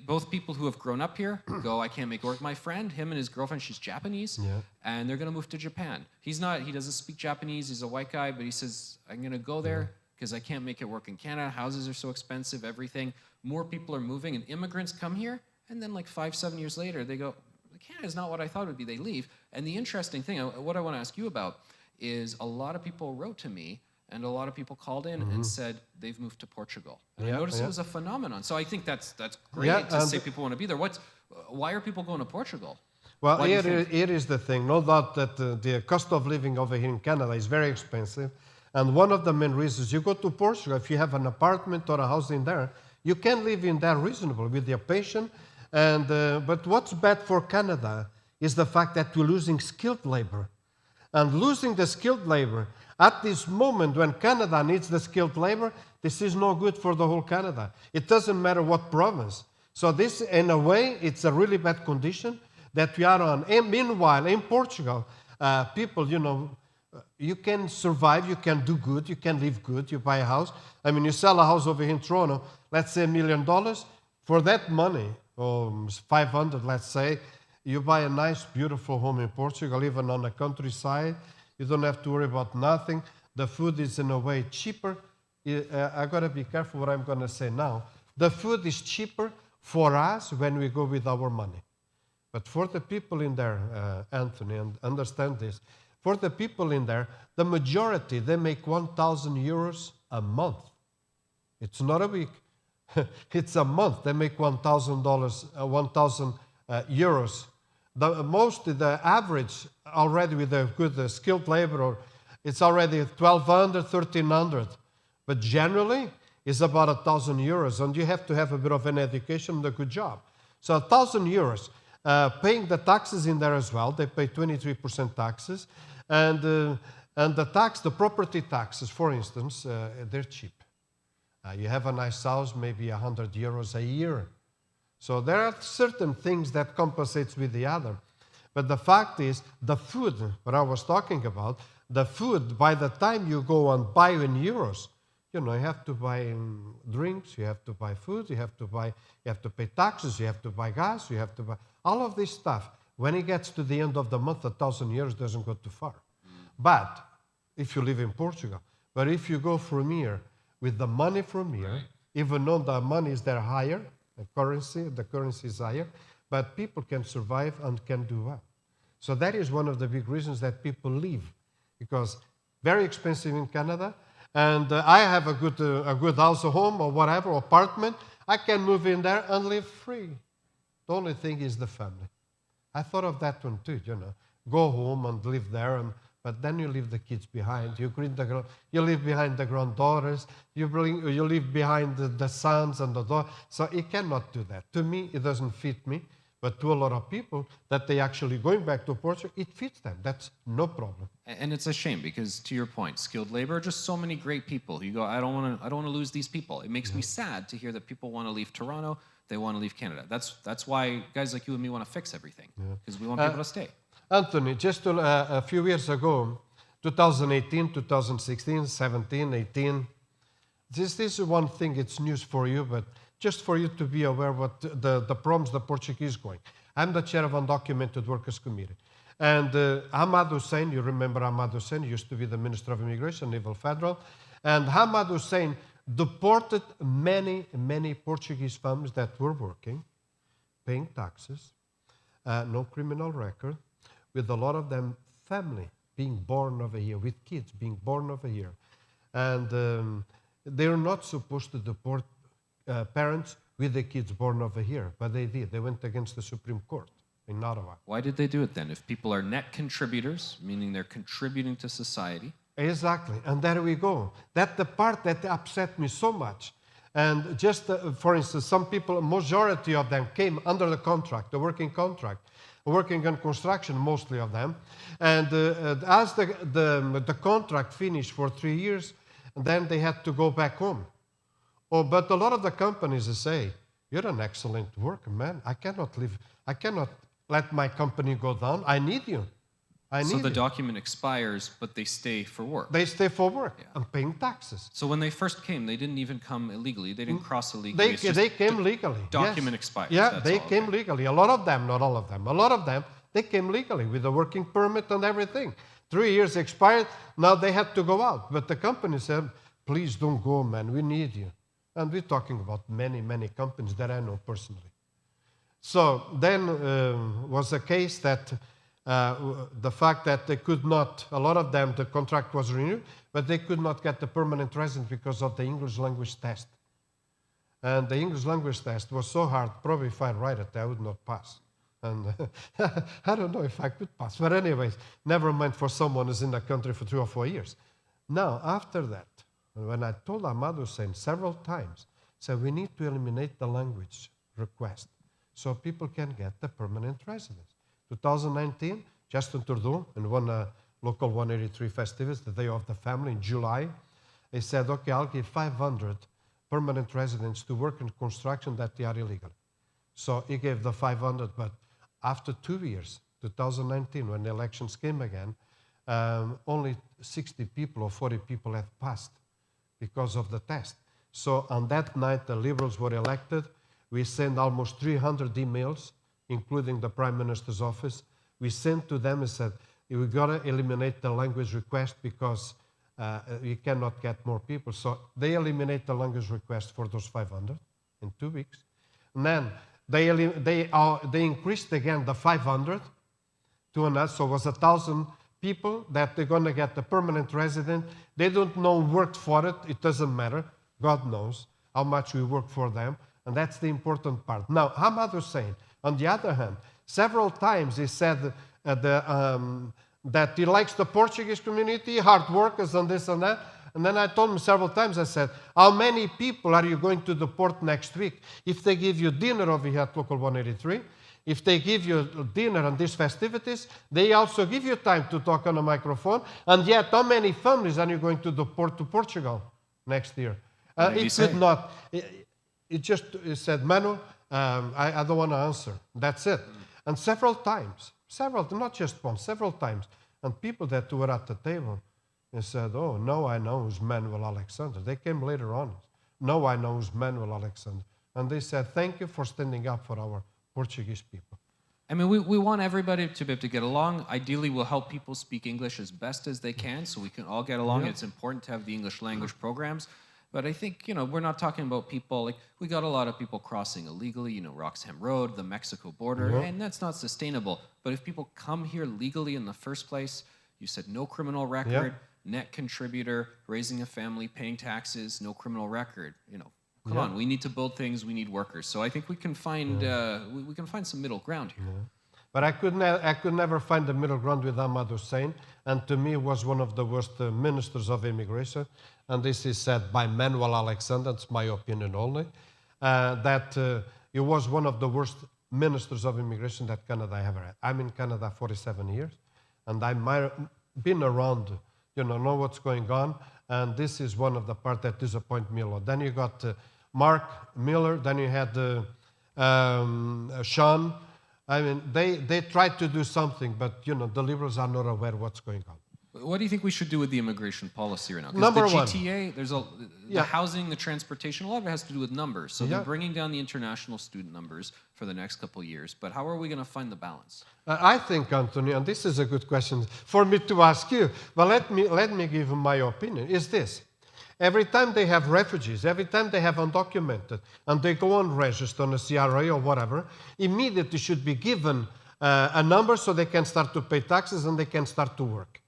Both people who have grown up here go, I can't make it work. My friend, him and his girlfriend, she's Japanese, and they're going to move to Japan. He doesn't speak Japanese, he's a white guy, but he says, I'm going to go there because I can't make it work in Canada. Houses are so expensive, everything. More people are moving, and immigrants come here, and then like 5-7 years later, they go, Canada's not what I thought it would be. They leave. And the interesting thing, what I want to ask you about, is a lot of people wrote to me, and a lot of people called in and said they've moved to Portugal. And I noticed it was a phenomenon. So I think that's great to say people want to be there. Why are people going to Portugal? Well, here is the thing. No doubt that the cost of living over here in Canada is very expensive. And one of the main reasons, you go to Portugal, if you have an apartment or a house in there, you can live in there reasonably with your patient. But what's bad for Canada is the fact that we're losing skilled labor. And losing the skilled labor, at this moment when Canada needs the skilled labor, this is no good for the whole Canada. It doesn't matter what province. So this, in a way, it's a really bad condition that we are on. And meanwhile, in Portugal, people, you can survive, you can do good, you can live good, you buy a house. I mean, you sell a house over here in Toronto, let's say $1 million. For that money, or 500, let's say, you buy a nice, beautiful home in Portugal, even on the countryside. You don't have to worry about nothing. The food is, in a way, cheaper. I got to be careful what I'm going to say now. The food is cheaper for us when we go with our money. But for the people in there, Anthony, and understand this, for the people in there, the majority, they make 1,000 euros a month. It's not a week. It's a month. They make $1,000, 1,000 euros. The average already with a good skilled labor, it's already 1,200, 1,300. But generally, it's about 1,000 euros, and you have to have a bit of an education and a good job. So 1,000 euros, paying the taxes in there as well. They pay 23% taxes, and the property taxes, for instance, they're cheap. You have a nice house, maybe 100 euros a year. So there are certain things that compensates with the other. But the fact is, the food, what I was talking about, the food, by the time you go and buy in euros, you have to buy drinks, you have to buy food, you have to pay taxes, you have to buy gas, you have to buy all of this stuff. When it gets to the end of the month, 1,000 euros doesn't go too far. But if you live in Portugal, but if you go from here with the money from here, even though the money is there higher, the currency is higher, but people can survive and can do well. So that is one of the big reasons that people leave, because very expensive in Canada, and I have a good house, a home, or whatever, apartment. I can move in there and live free. The only thing is the family. I thought of that one too, go home and live there, but then you leave the kids behind. You leave behind the granddaughters. You leave behind the sons and the daughters. So you cannot do that. To me, it doesn't fit me. But to a lot of people that they actually going back to Portugal, it fits them. That's no problem. And it's a shame because, to your point, skilled labor are just so many great people. You go, I don't want to lose these people. It makes me sad to hear that people want to leave Toronto. They want to leave Canada. That's why guys like you and me want to fix everything, because we want people to stay. Anthony, just a few years ago, 2018, 2016, 17, 18, this is one thing, it's news for you, but just for you to be aware what the problems the Portuguese going. I'm the chair of Undocumented Workers Committee. And Ahmad Hussein, you remember Ahmad Hussein, used to be the Minister of Immigration, Naval Federal. And Ahmad Hussein deported many, many Portuguese families that were working, paying taxes, no criminal record, with a lot of them family being born over here, with kids being born over here. And they're not supposed to deport parents with the kids born over here, but they did. They went against the Supreme Court in Ottawa. Why did they do it then? If people are net contributors, meaning they're contributing to society. Exactly, and there we go. That's the part that upset me so much. And just, for instance, some people, majority of them came under the contract, the working contract, working on construction, mostly of them. And as the contract finished for 3 years, then they had to go back home. Oh, but a lot of the companies say, you're an excellent worker, man. I cannot let my company go down. I need you. So the document expires, but they stay for work. They stay for work and paying taxes. So when they first came, they didn't even come illegally. They didn't cross illegally. They came legally. Document expires. Yeah, they came legally. A lot of them, not all of them. A lot of them, they came legally with a working permit and everything. 3 years expired. Now they had to go out. But the company said, please don't go, man. We need you. And we're talking about many, many companies that I know personally. So then was a case that the fact that they could not, a lot of them, the contract was renewed, but they could not get the permanent residence because of the English language test. And the English language test was so hard, probably if I write it, I would not pass. And I don't know if I could pass. But anyways, never mind for someone who's in the country for 3 or 4 years. Now, after that, when I told Ahmad Hussein several times, said we need to eliminate the language request so people can get the permanent residence. 2019, Justin Trudeau, in one local 183 festivities, the Day of the Family in July, he said, okay, I'll give 500 permanent residents to work in construction that they are illegal. So he gave the 500, but after 2 years, 2019, when the elections came again, only 60 people or 40 people had passed because of the test. So on that night, the Liberals were elected. We sent almost 300 emails, including the Prime Minister's office. We sent to them and said, we got to eliminate the language request because you cannot get more people. So they eliminate the language request for those 500 in 2 weeks. And then they increased again the 500 to another, so it was 1,000 people that they're going to get the permanent resident. They don't know who worked for it. It doesn't matter. God knows how much we work for them. And that's the important part. Now, Ahmad Hussein, on the other hand, several times he said that he likes the Portuguese community, hard workers and this and that. And then I told him several times, I said, how many people are you going to deport next week? If they give you dinner over here at Local 183, if they give you dinner on these festivities, they also give you time to talk on a microphone. And yet, how many families are you going to deport to Portugal next year? It could not. It said, Manuel, I don't want to answer. That's it. And several times, not just once, several times. And people that were at the table, they said, oh, now I know who's Manuel Alexandre. They came later on. Now I know who's Manuel Alexandre. And they said, thank you for standing up for our Portuguese people. I mean, we want everybody to be able to get along. Ideally, we'll help people speak English as best as they can so we can all get along. Yeah. It's important to have the English language programs. But I think, we're not talking about people, like, we got a lot of people crossing illegally, Roxham Road, the Mexico border, and that's not sustainable. But if people come here legally in the first place, you said no criminal record, net contributor, raising a family, paying taxes, no criminal record. Come on, we need to build things, we need workers. So I think we can find we can find some middle ground here. But I could never find the middle ground with Ahmad Hussein, and to me was one of the worst ministers of immigration. And this is said by Manuel Alexandre, it's my opinion only, that he was one of the worst ministers of immigration that Canada ever had. I'm in Canada 47 years, and I've been around, know what's going on, and this is one of the parts that disappoint me a lot. Then you got Mark Miller, then you had Sean. I mean, they tried to do something, but, the Liberals are not aware what's going on. What do you think we should do with the immigration policy right now? Number the one. GTA, there's the housing, the transportation, a lot of it has to do with numbers. So they're bringing down the international student numbers for the next couple of years. But how are we going to find the balance? I think, Anthony, and this is a good question for me to ask you, but let me give my opinion, is this. Every time they have refugees, every time they have undocumented, and they go unregistered on a CRA or whatever, immediately should be given a number so they can start to pay taxes and they can start to work.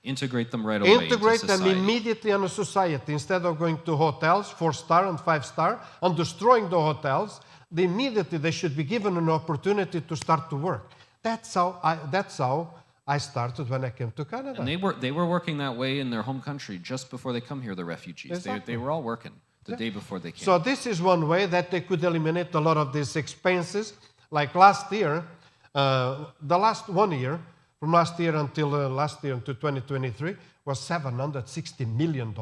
Integrate them right away. Integrate into them society. immediately in a society instead of going to hotels, 4-star and 5-star, and destroying the hotels. Immediately they should be given an opportunity to start to work. That's how I started when I came to Canada. And they were working that way in their home country just before they come here, the refugees. Exactly. They were all working the day before they came. So this is one way that they could eliminate a lot of these expenses. Like last year, the last 1 year, from last year until 2023, was $760 million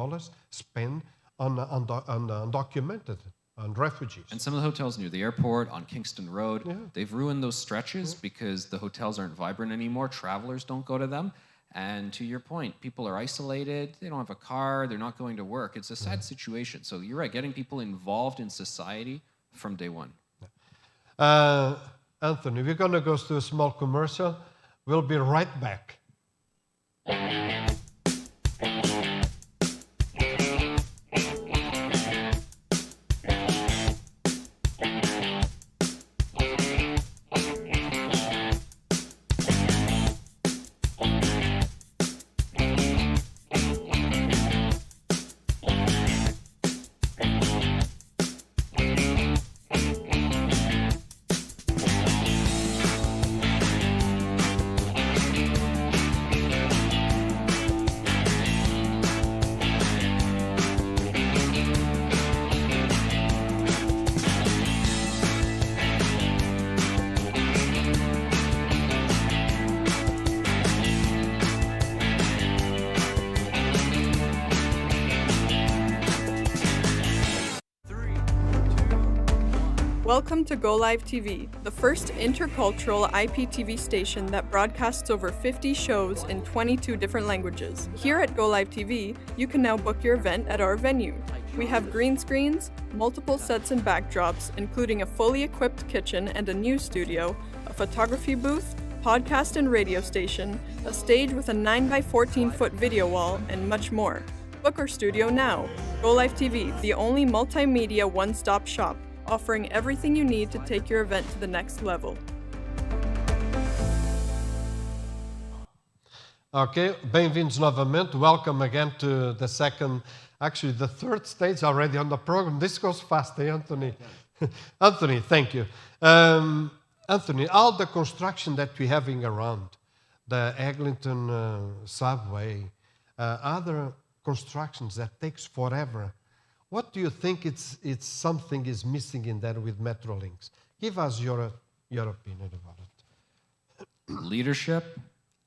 spent on undocumented and refugees. And some of the hotels near the airport, on Kingston Road, they've ruined those stretches because the hotels aren't vibrant anymore. Travelers don't go to them. And to your point, people are isolated. They don't have a car. They're not going to work. It's a sad situation. So you're right, getting people involved in society from day one. Anthony, we're going to go to a small commercial. We'll be right back. Welcome to GOlive TV, the first intercultural IPTV station that broadcasts over 50 shows in 22 different languages. Here at GOlive TV, you can now book your event at our venue. We have green screens, multiple sets and backdrops, including a fully equipped kitchen and a news studio, a photography booth, podcast and radio station, a stage with a 9x14-foot video wall, and much more. Book our studio now. GOlive TV, the only multimedia one-stop shop, offering everything you need to take your event to the next level. Okay, bem-vindos novamente. Welcome again to the third stage already on the program. This goes fast, eh, Anthony? Anthony, thank you. Anthony, all the construction that we're having around, the Eglinton subway, other constructions that takes forever, what do you think it's something is missing in there with Metrolinx? Give us your opinion about it. Leadership,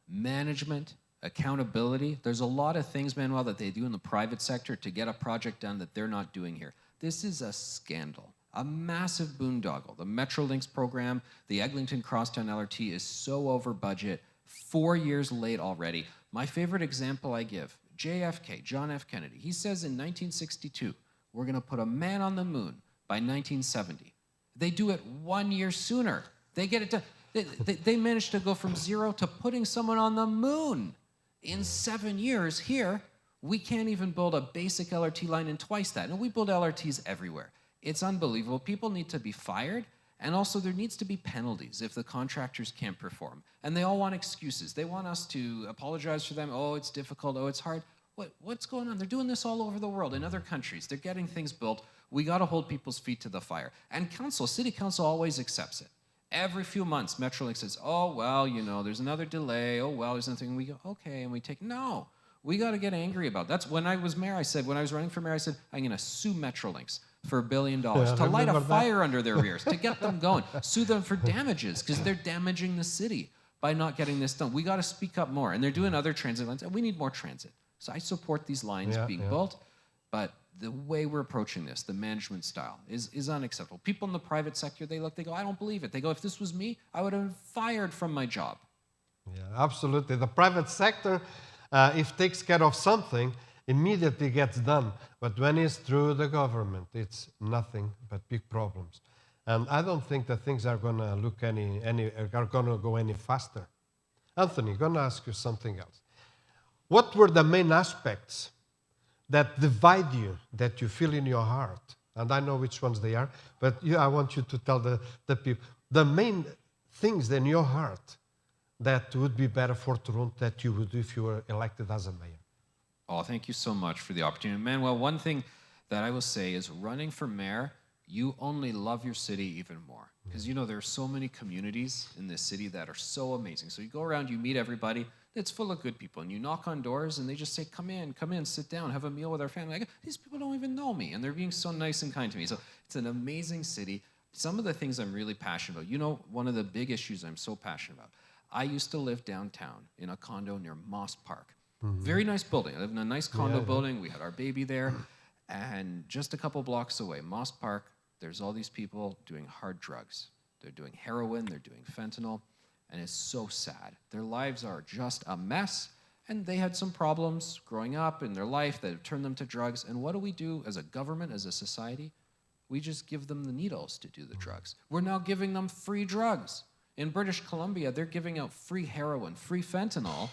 management, accountability. There's a lot of things, Manuel, that they do in the private sector to get a project done that they're not doing here. This is a scandal, a massive boondoggle. The Metrolinx program, the Eglinton Crosstown LRT is so over budget, 4 years late already. My favorite example I give, JFK, John F. Kennedy, he says in 1962, we're going to put a man on the moon by 1970. They do it 1 year sooner. They get it done. They managed to go from zero to putting someone on the moon in 7 years. Here, we can't even build a basic LRT line in twice that. And we build LRTs everywhere. It's unbelievable. People need to be fired, and also there needs to be penalties if the contractors can't perform. And they all want excuses. They want us to apologize for them. Oh, it's difficult. Oh, it's hard. what's going on? They're doing this all over the world, in other countries. They're getting things built. We got to hold people's feet to the fire. And city council always accepts it. Every few months, Metrolink says, oh, well, there's another delay. Oh, well, there's nothing. And we go, okay, and we take, no. We got to get angry about it. That's when I was mayor, when I was running for mayor, I said, I'm going to sue Metrolinx for $1 billion to light a fire under their ears, to get them going, sue them for damages, because they're damaging the city by not getting this done. We got to speak up more. And they're doing other transit lines, and we need more transit. So I support these lines being built, but the way we're approaching this, the management style, is unacceptable. People in the private sector, they go, I don't believe it. They go, if this was me, I would have been fired from my job. Yeah, absolutely. The private sector, if takes care of something, immediately gets done. But when it's through the government, it's nothing but big problems. And I don't think that things are going to look are going to go any faster. Anthony, I'm going to ask you something else. What were the main aspects that divide you, that you feel in your heart? And I know which ones they are, but I want you to tell the people the main things in your heart that would be better for Toronto that you would do if you were elected as a mayor. Oh, thank you so much for the opportunity. Manuel, one thing that I will say is running for mayor, you only love your city even more. Because, there are so many communities in this city that are so amazing. So you go around, you meet everybody, it's full of good people. And you knock on doors, and they just say, come in, sit down, have a meal with our family. I go, these people don't even know me, and they're being so nice and kind to me. So it's an amazing city. Some of the things I'm really passionate about, one of the big issues I'm so passionate about, I used to live downtown in a condo near Moss Park. Very nice building. I lived in a nice condo building. We had our baby there. And just a couple blocks away, Moss Park, there's all these people doing hard drugs. They're doing heroin, they're doing fentanyl, and it's so sad. Their lives are just a mess, and they had some problems growing up in their life that have turned them to drugs. And what do we do as a government, as a society? We just give them the needles to do the drugs. We're now giving them free drugs. In British Columbia, they're giving out free heroin, free fentanyl,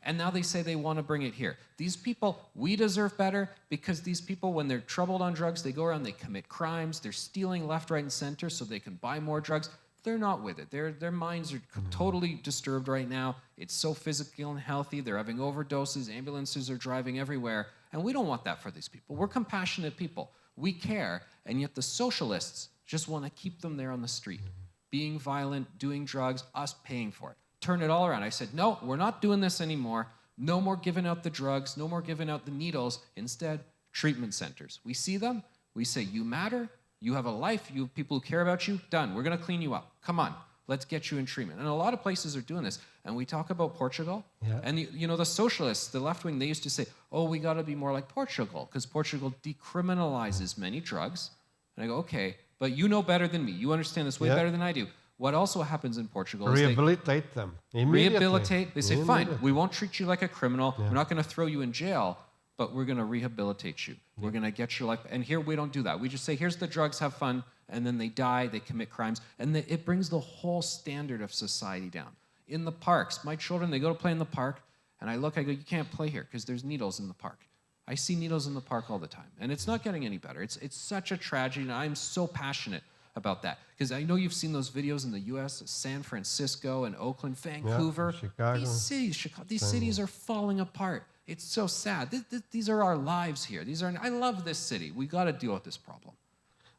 and now they say they want to bring it here. These people, we deserve better, because these people, when they're troubled on drugs, they go around, they commit crimes, they're stealing left, right, and center so they can buy more drugs. They're not with it. Their minds are totally disturbed right now. It's so physically unhealthy. They're having overdoses. Ambulances are driving everywhere. And we don't want that for these people. We're compassionate people. We care, and yet the socialists just want to keep them there on the street, being violent, doing drugs, us paying for it. Turn it all around. I said, no, we're not doing this anymore. No more giving out the drugs. No more giving out the needles. Instead, treatment centers. We see them. We say, you matter. You have a life. You have people who care about you. Done. We're going to clean you up. Come on. Let's get you in treatment. And a lot of places are doing this. And we talk about Portugal. Yeah. And, the socialists, the left wing, they used to say, oh, we got to be more like Portugal, because Portugal decriminalizes many drugs. And I go, okay, but you know better than me. You understand this way better than I do. What also happens in Portugal is rehabilitate them immediately. Rehabilitate. They say, fine, we won't treat you like a criminal. Yeah. We're not going to throw you in jail, but we're going to rehabilitate you. Yeah. We're going to get your life. And here we don't do that. We just say, here's the drugs, have fun, and then they die, they commit crimes. And it brings the whole standard of society down. In the parks, my children, they go to play in the park, and I go, you can't play here because there's needles in the park. I see needles in the park all the time, and it's not getting any better. It's such a tragedy, and I'm so passionate about that, because I know you've seen those videos in the U.S., San Francisco and Oakland, Vancouver, Chicago. These cities are falling apart. It's so sad. These are our lives here. I love this city. We got to deal with this problem.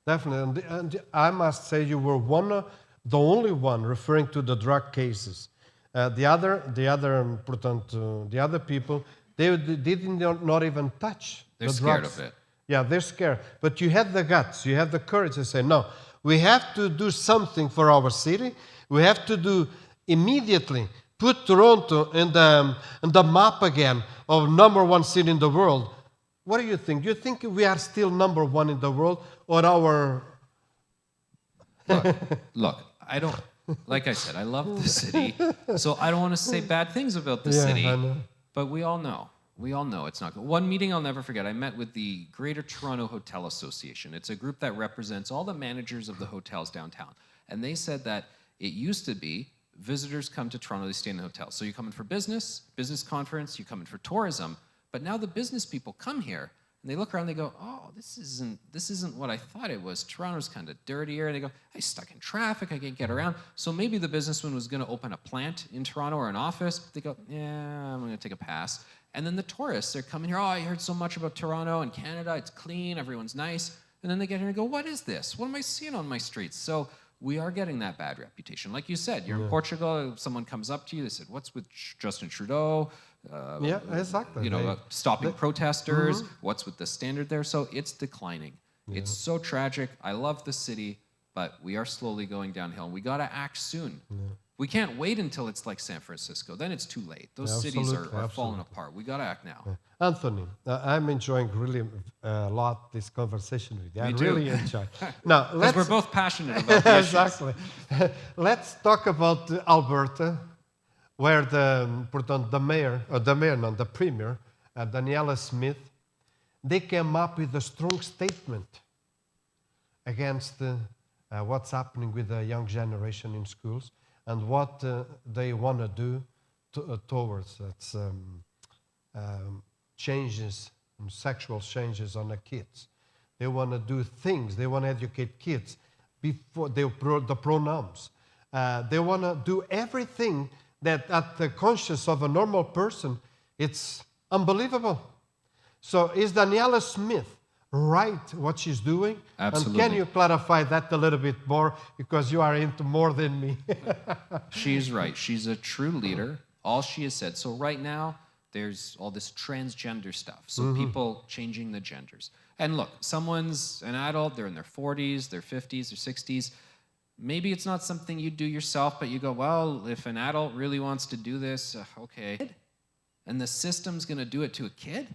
Definitely, and I must say you were the only one referring to the drug cases. The other people, they did not even touch They're the scared drugs. of it. Yeah, they're scared. But you had the guts, you had the courage to say, no, we have to do something for our city. We have to do immediately, put Toronto in the map again of #1 city in the world. What do you think? Do you think we are still #1 in the world, or our... Look, I don't, like I said, I love the city, so I don't want to say bad things about the city, I know. But we all know it's not good. One meeting I'll never forget, I met with the Greater Toronto Hotel Association. It's a group that represents all the managers of the hotels downtown. And they said that it used to be visitors come to Toronto, they stay in the hotels. So you come in for business conference, you come in for tourism, but now the business people come here And they look around, they go, oh, this isn't what I thought it was. Toronto's kind of dirtier. And they go, I'm stuck in traffic, I can't get around. So maybe the businessman was going to open a plant in Toronto or an office. But they go, yeah, I'm going to take a pass. And then the tourists, they're coming here, oh, I heard so much about Toronto and Canada, it's clean, everyone's nice. And then they get here and go, what is this? What am I seeing on my streets? So we are getting that bad reputation. Like you said, you're in Portugal, someone comes up to you, they said, what's with Justin Trudeau? Yeah, exactly. Stopping protesters, what's with the standard there? So it's declining. It's so tragic. I love the city, but we are slowly going downhill. And we got to act soon. We can't wait until it's like San Francisco. Then it's too late. Those cities are falling apart. We got to act now. Anthony, I'm enjoying really a lot this conversation with you. I do. really enjoy. Now, Because we're both passionate about the issues. exactly. Let's talk about Alberta, where the premier, Daniela Smith, they came up with a strong statement against what's happening with the young generation in schools and what they want to do towards changes, sexual changes on the kids. They want to do things. They want to educate kids before the pronouns. They want to do everything that at the conscience of a normal person, it's unbelievable. So is Daniela Smith right what she's doing? Absolutely. And can you clarify that a little bit more, because you are into more than me? She's right. She's a true leader. All she has said. So right now, there's all this transgender stuff. So people changing the genders. And look, someone's an adult, they're in their 40s, their 50s, their 60s. Maybe it's not something you do yourself, but you go, well, if an adult really wants to do this, okay. And the system's going to do it to a kid?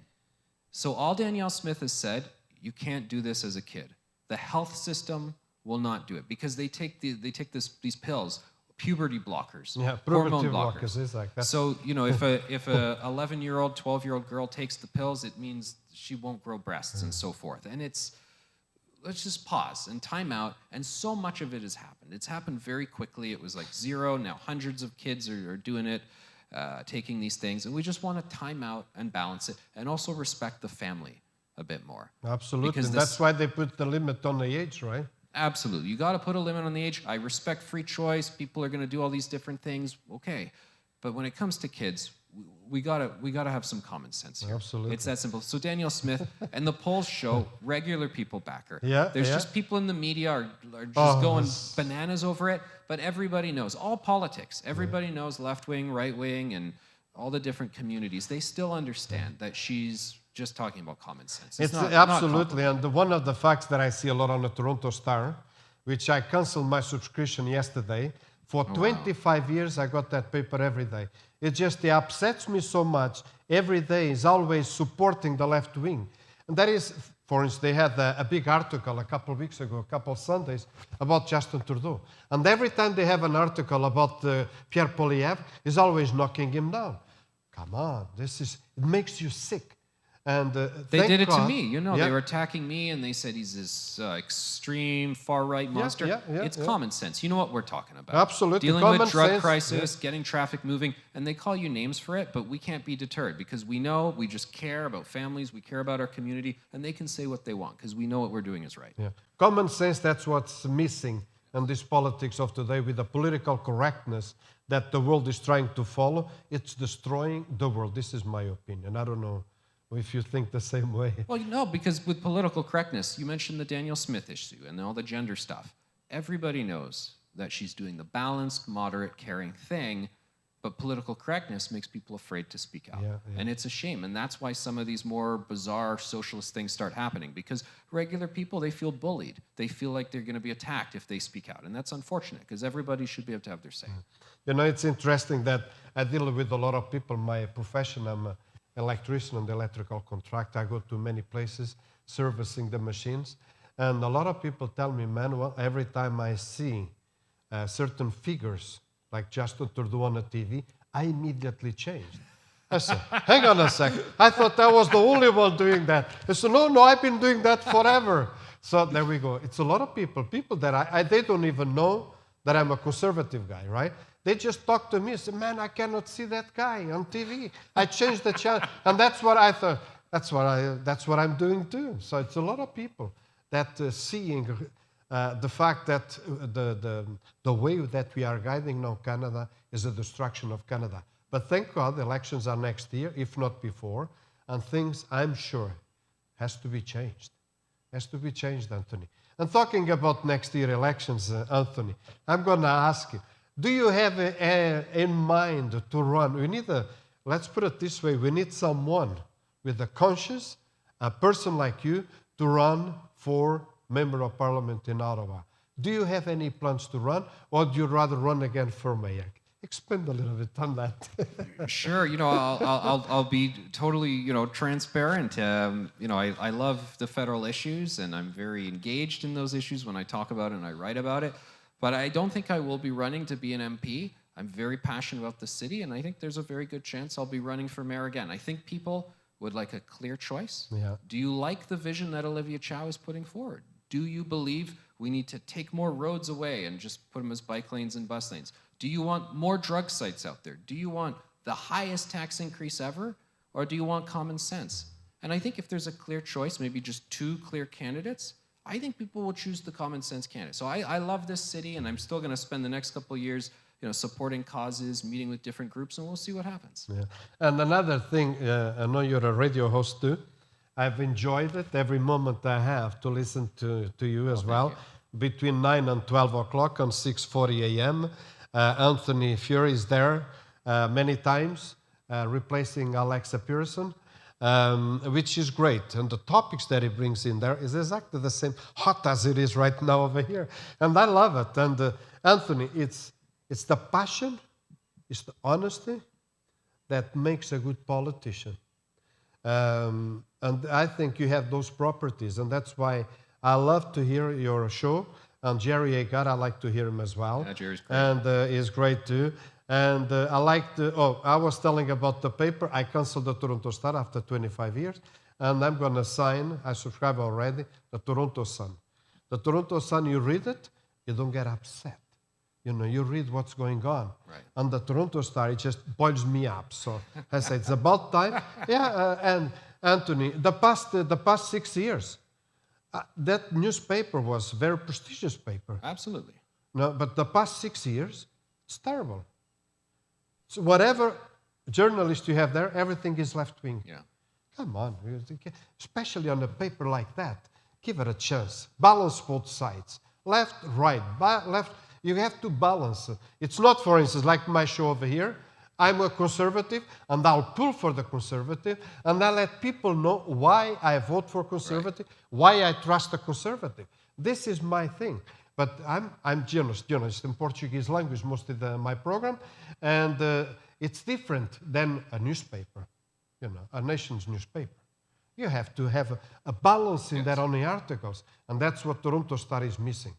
So all Danielle Smith has said, you can't do this as a kid. The health system will not do it because they take these pills, puberty blockers, hormone blockers. Is like that. So, if a 11-year-old, 12-year-old girl takes the pills, it means she won't grow breasts and so forth. And let's just pause and time out. And so much of it has happened. It's happened very quickly. It was like 0. Now hundreds of kids are doing it, taking these things. And we just want to time out and balance it and also respect the family a bit more. Absolutely. Because that's why they put the limit on the age, right? Absolutely. You got to put a limit on the age. I respect free choice. People are going to do all these different things. Okay. But when it comes to kids, we gotta have some common sense here. Absolutely. It's that simple. So Danielle Smith, and the polls show regular people back her. Yeah, There's just people in the media are just going bananas over it, but everybody knows. All politics. Everybody knows left wing, right wing, and all the different communities. They still understand that she's just talking about common sense. It's absolutely, and one of the facts that I see a lot on the Toronto Star, which I canceled my subscription yesterday. For 25 years, I got that paper every day. It upsets me so much. Every day is always supporting the left wing. And that is, for instance, they had a big article a couple of weeks ago, a couple of Sundays, about Justin Trudeau. And every time they have an article about Pierre Poilievre, is always knocking him down. Come on, it makes you sick. And they did it to me. They were attacking me, and they said he's this extreme far-right monster. It's common sense. You know what we're talking about. Absolutely. Dealing common with drug sense, crisis, getting traffic moving, and they call you names for it, but we can't be deterred because we know we just care about families, we care about our community, and they can say what they want because we know what we're doing is right. Yeah. Common sense, that's what's missing in this politics of today with the political correctness that the world is trying to follow. It's destroying the world. This is my opinion. I don't know if you think the same way. Well, no, because with political correctness, you mentioned the Danielle Smith issue and all the gender stuff. Everybody knows that she's doing the balanced, moderate, caring thing, but political correctness makes people afraid to speak out. And it's a shame, and that's why some of these more bizarre socialist things start happening, because regular people, they feel bullied. They feel like they're going to be attacked if they speak out, and that's unfortunate, because everybody should be able to have their say. It's interesting that I deal with a lot of people. My profession, I'm electrician and electrical contractor. I go to many places servicing the machines. And a lot of people tell me, Manuel, every time I see certain figures like Justin Trudeau on the TV, I immediately changed. I said, hang on a second. I thought I was the only one doing that. I said, no, I've been doing that forever. So there we go. It's a lot of people that they don't even know that I'm a conservative guy, right? They just talk to me and say, man, I cannot see that guy on TV. I changed the channel. And that's what I thought. that's what I'm doing too. So it's a lot of people that seeing the fact that the way that we are guiding now Canada is the destruction of Canada. But thank God the elections are next year, if not before, and things, I'm sure, has to be changed. Has to be changed, Anthony. And talking about next year elections, Anthony, I'm going to ask you, do you have in mind to run? We need let's put it this way, we need someone with a conscience, a person like you, to run for Member of Parliament in Ottawa. Do you have any plans to run, or do you rather run again for mayor? Expand a little bit on that. Sure, I'll be totally, transparent. I love the federal issues, and I'm very engaged in those issues when I talk about it and I write about it. But I don't think I will be running to be an MP. I'm very passionate about the city, and I think there's a very good chance I'll be running for mayor again. I think people would like a clear choice. Yeah. Do you like the vision that Olivia Chow is putting forward? Do you believe we need to take more roads away and just put them as bike lanes and bus lanes? Do you want more drug sites out there? Do you want the highest tax increase ever? Or do you want common sense? And I think if there's a clear choice, maybe just two clear candidates, I think people will choose the common sense candidate. So I love this city, and I'm still going to spend the next couple of years supporting causes, meeting with different groups, and we'll see what happens. Yeah. And another thing, I know you're a radio host too. I've enjoyed it every moment I have to listen to you as well. Between 9 and 12 o'clock on 6:40 a.m. Anthony Fury is there many times, replacing Alexa Pearson, which is great. And the topics that he brings in there is exactly the same, hot as it is right now over here. And I love it. And Anthony, it's the passion, it's the honesty that makes a good politician. And I think you have those properties, and that's why I love to hear your show. And Jerry Agar, I like to hear him as well. Yeah, Jerry's great. And he's great too. And I was telling about the paper. I canceled the Toronto Star after 25 years. And I'm going to sign, I subscribe already, the Toronto Sun. The Toronto Sun, you read it, you don't get upset. You read what's going on. Right. And the Toronto Star, it just boils me up. So I say, it's about time. Yeah, and Anthony, the past 6 years, that newspaper was a very prestigious paper. Absolutely. No, but the past 6 years, it's terrible. So whatever journalist you have there, everything is left-wing. Yeah. Come on, especially on a paper like that. Give it a chance. Balance both sides. Left, right, left. You have to balance it. It's not, for instance, like my show over here. I'm a conservative, and I'll pull for the conservative, and I let people know why I vote for conservative, why I trust the conservative. This is my thing. But I'm journalist in Portuguese language, mostly my program, and it's different than a newspaper, a nation's newspaper. You have to have a balance in that on the articles, and that's what Toronto Star is missing.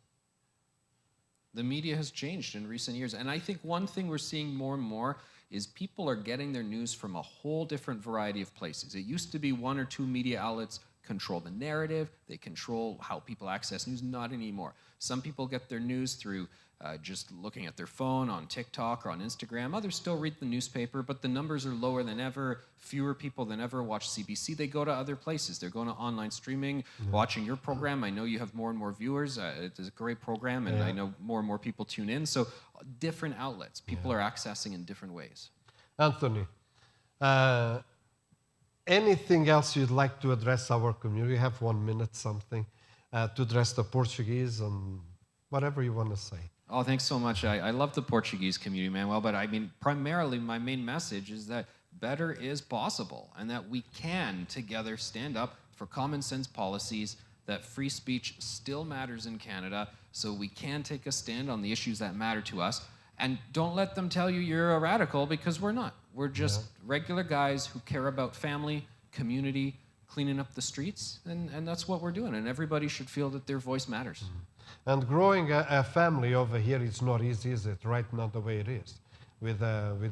The media has changed in recent years, and I think one thing we're seeing more and more is people are getting their news from a whole different variety of places. It used to be one or two media outlets control the narrative, they control how people access news, not anymore. Some people get their news through just looking at their phone on TikTok or on Instagram. Others still read the newspaper, but the numbers are lower than ever. Fewer people than ever watch CBC. They go to other places. They're going to online streaming, watching your program. I know you have more and more viewers. It's a great program, and I know more and more people tune in. So different outlets. People are accessing in different ways. Anthony, anything else you'd like to address our community? You have 1 minute, something, to address the Portuguese and whatever you want to say. Oh, thanks so much. I love the Portuguese community, Manuel, but I mean, primarily my main message is that better is possible and that we can together stand up for common sense policies, that free speech still matters in Canada, so we can take a stand on the issues that matter to us. And don't let them tell you you're a radical, because we're not. We're just regular guys who care about family, community, cleaning up the streets, and that's what we're doing. And everybody should feel that their voice matters. And growing a family over here, it's not easy, is it? Right now, the way it is, with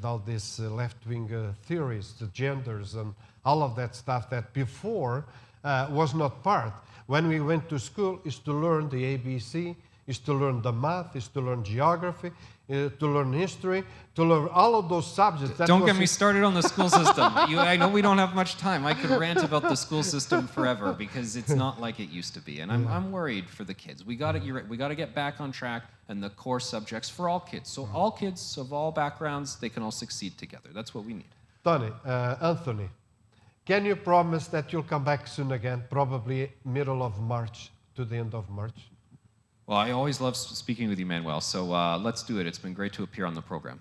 all these left-wing theories, the genders, and all of that stuff that before was not part. When we went to school, is to learn the ABC, is to learn the math, is to learn geography, to learn history, to learn all of those subjects. Don't get me started on the school system. I know we don't have much time. I could rant about the school system forever because it's not like it used to be, and I'm worried for the kids. We got to get back on track and the core subjects for all kids. So all kids of all backgrounds, they can all succeed together. That's what we need. Tony, Anthony, can you promise that you'll come back soon again, probably middle of March to the end of March? Well, I always love speaking with you, Manuel, so let's do it. It's been great to appear on the program.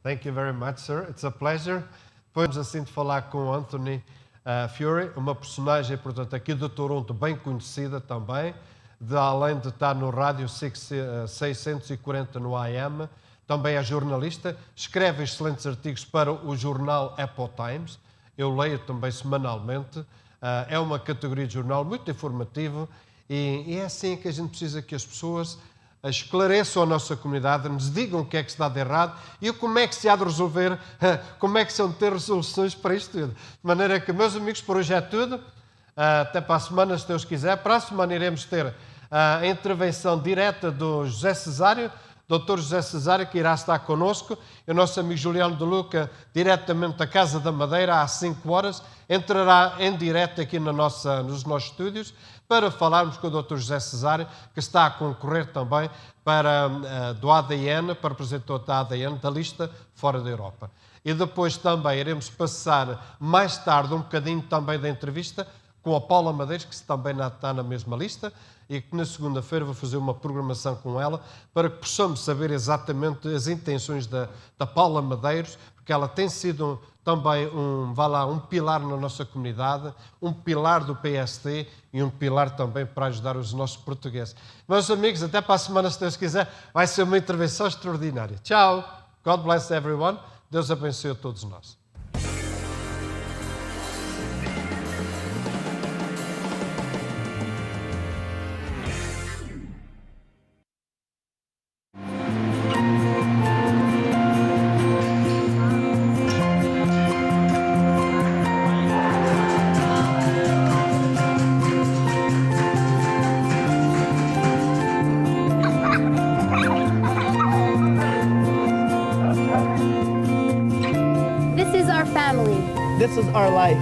Thank you very much, sir. It's a pleasure. Podemos assim de falar com o Anthony Fury, uma personagem, portanto, aqui de Toronto, bem conhecida também, além de estar no rádio 640 no AM, também é jornalista, escreve excelentes artigos para o jornal Apple Times, eu leio também semanalmente, é uma categoria de jornal muito informativo e é assim que a gente precisa que as pessoas esclareçam a nossa comunidade, nos digam o que é que se dá de errado e como é que se há de resolver, como é que se hão de ter resoluções para isto tudo. De maneira que, meus amigos, por hoje é tudo. Até para a semana, se Deus quiser. Para a semana iremos ter a intervenção direta do José Cesário, Dr. José Cesário, que irá estar connosco, e o nosso amigo Juliano de Luca, diretamente da Casa da Madeira, às 5 horas, entrará em direto aqui nos nossos estúdios para falarmos com o Dr. José Cesário, que está a concorrer também do ADN, para representante da ADN, da lista fora da Europa. E depois também iremos passar mais tarde um bocadinho também da entrevista com a Paula Madeiros, que também está na mesma lista, e que na segunda-feira vou fazer uma programação com ela para que possamos saber exatamente as intenções da Paula Madeiros, porque ela tem sido também um pilar na nossa comunidade, um pilar do PST e um pilar também para ajudar os nossos portugueses. Meus amigos, até para a semana, se Deus quiser, vai ser uma intervenção extraordinária. Tchau! God bless everyone. Deus abençoe a todos nós. This is our family. This is our life.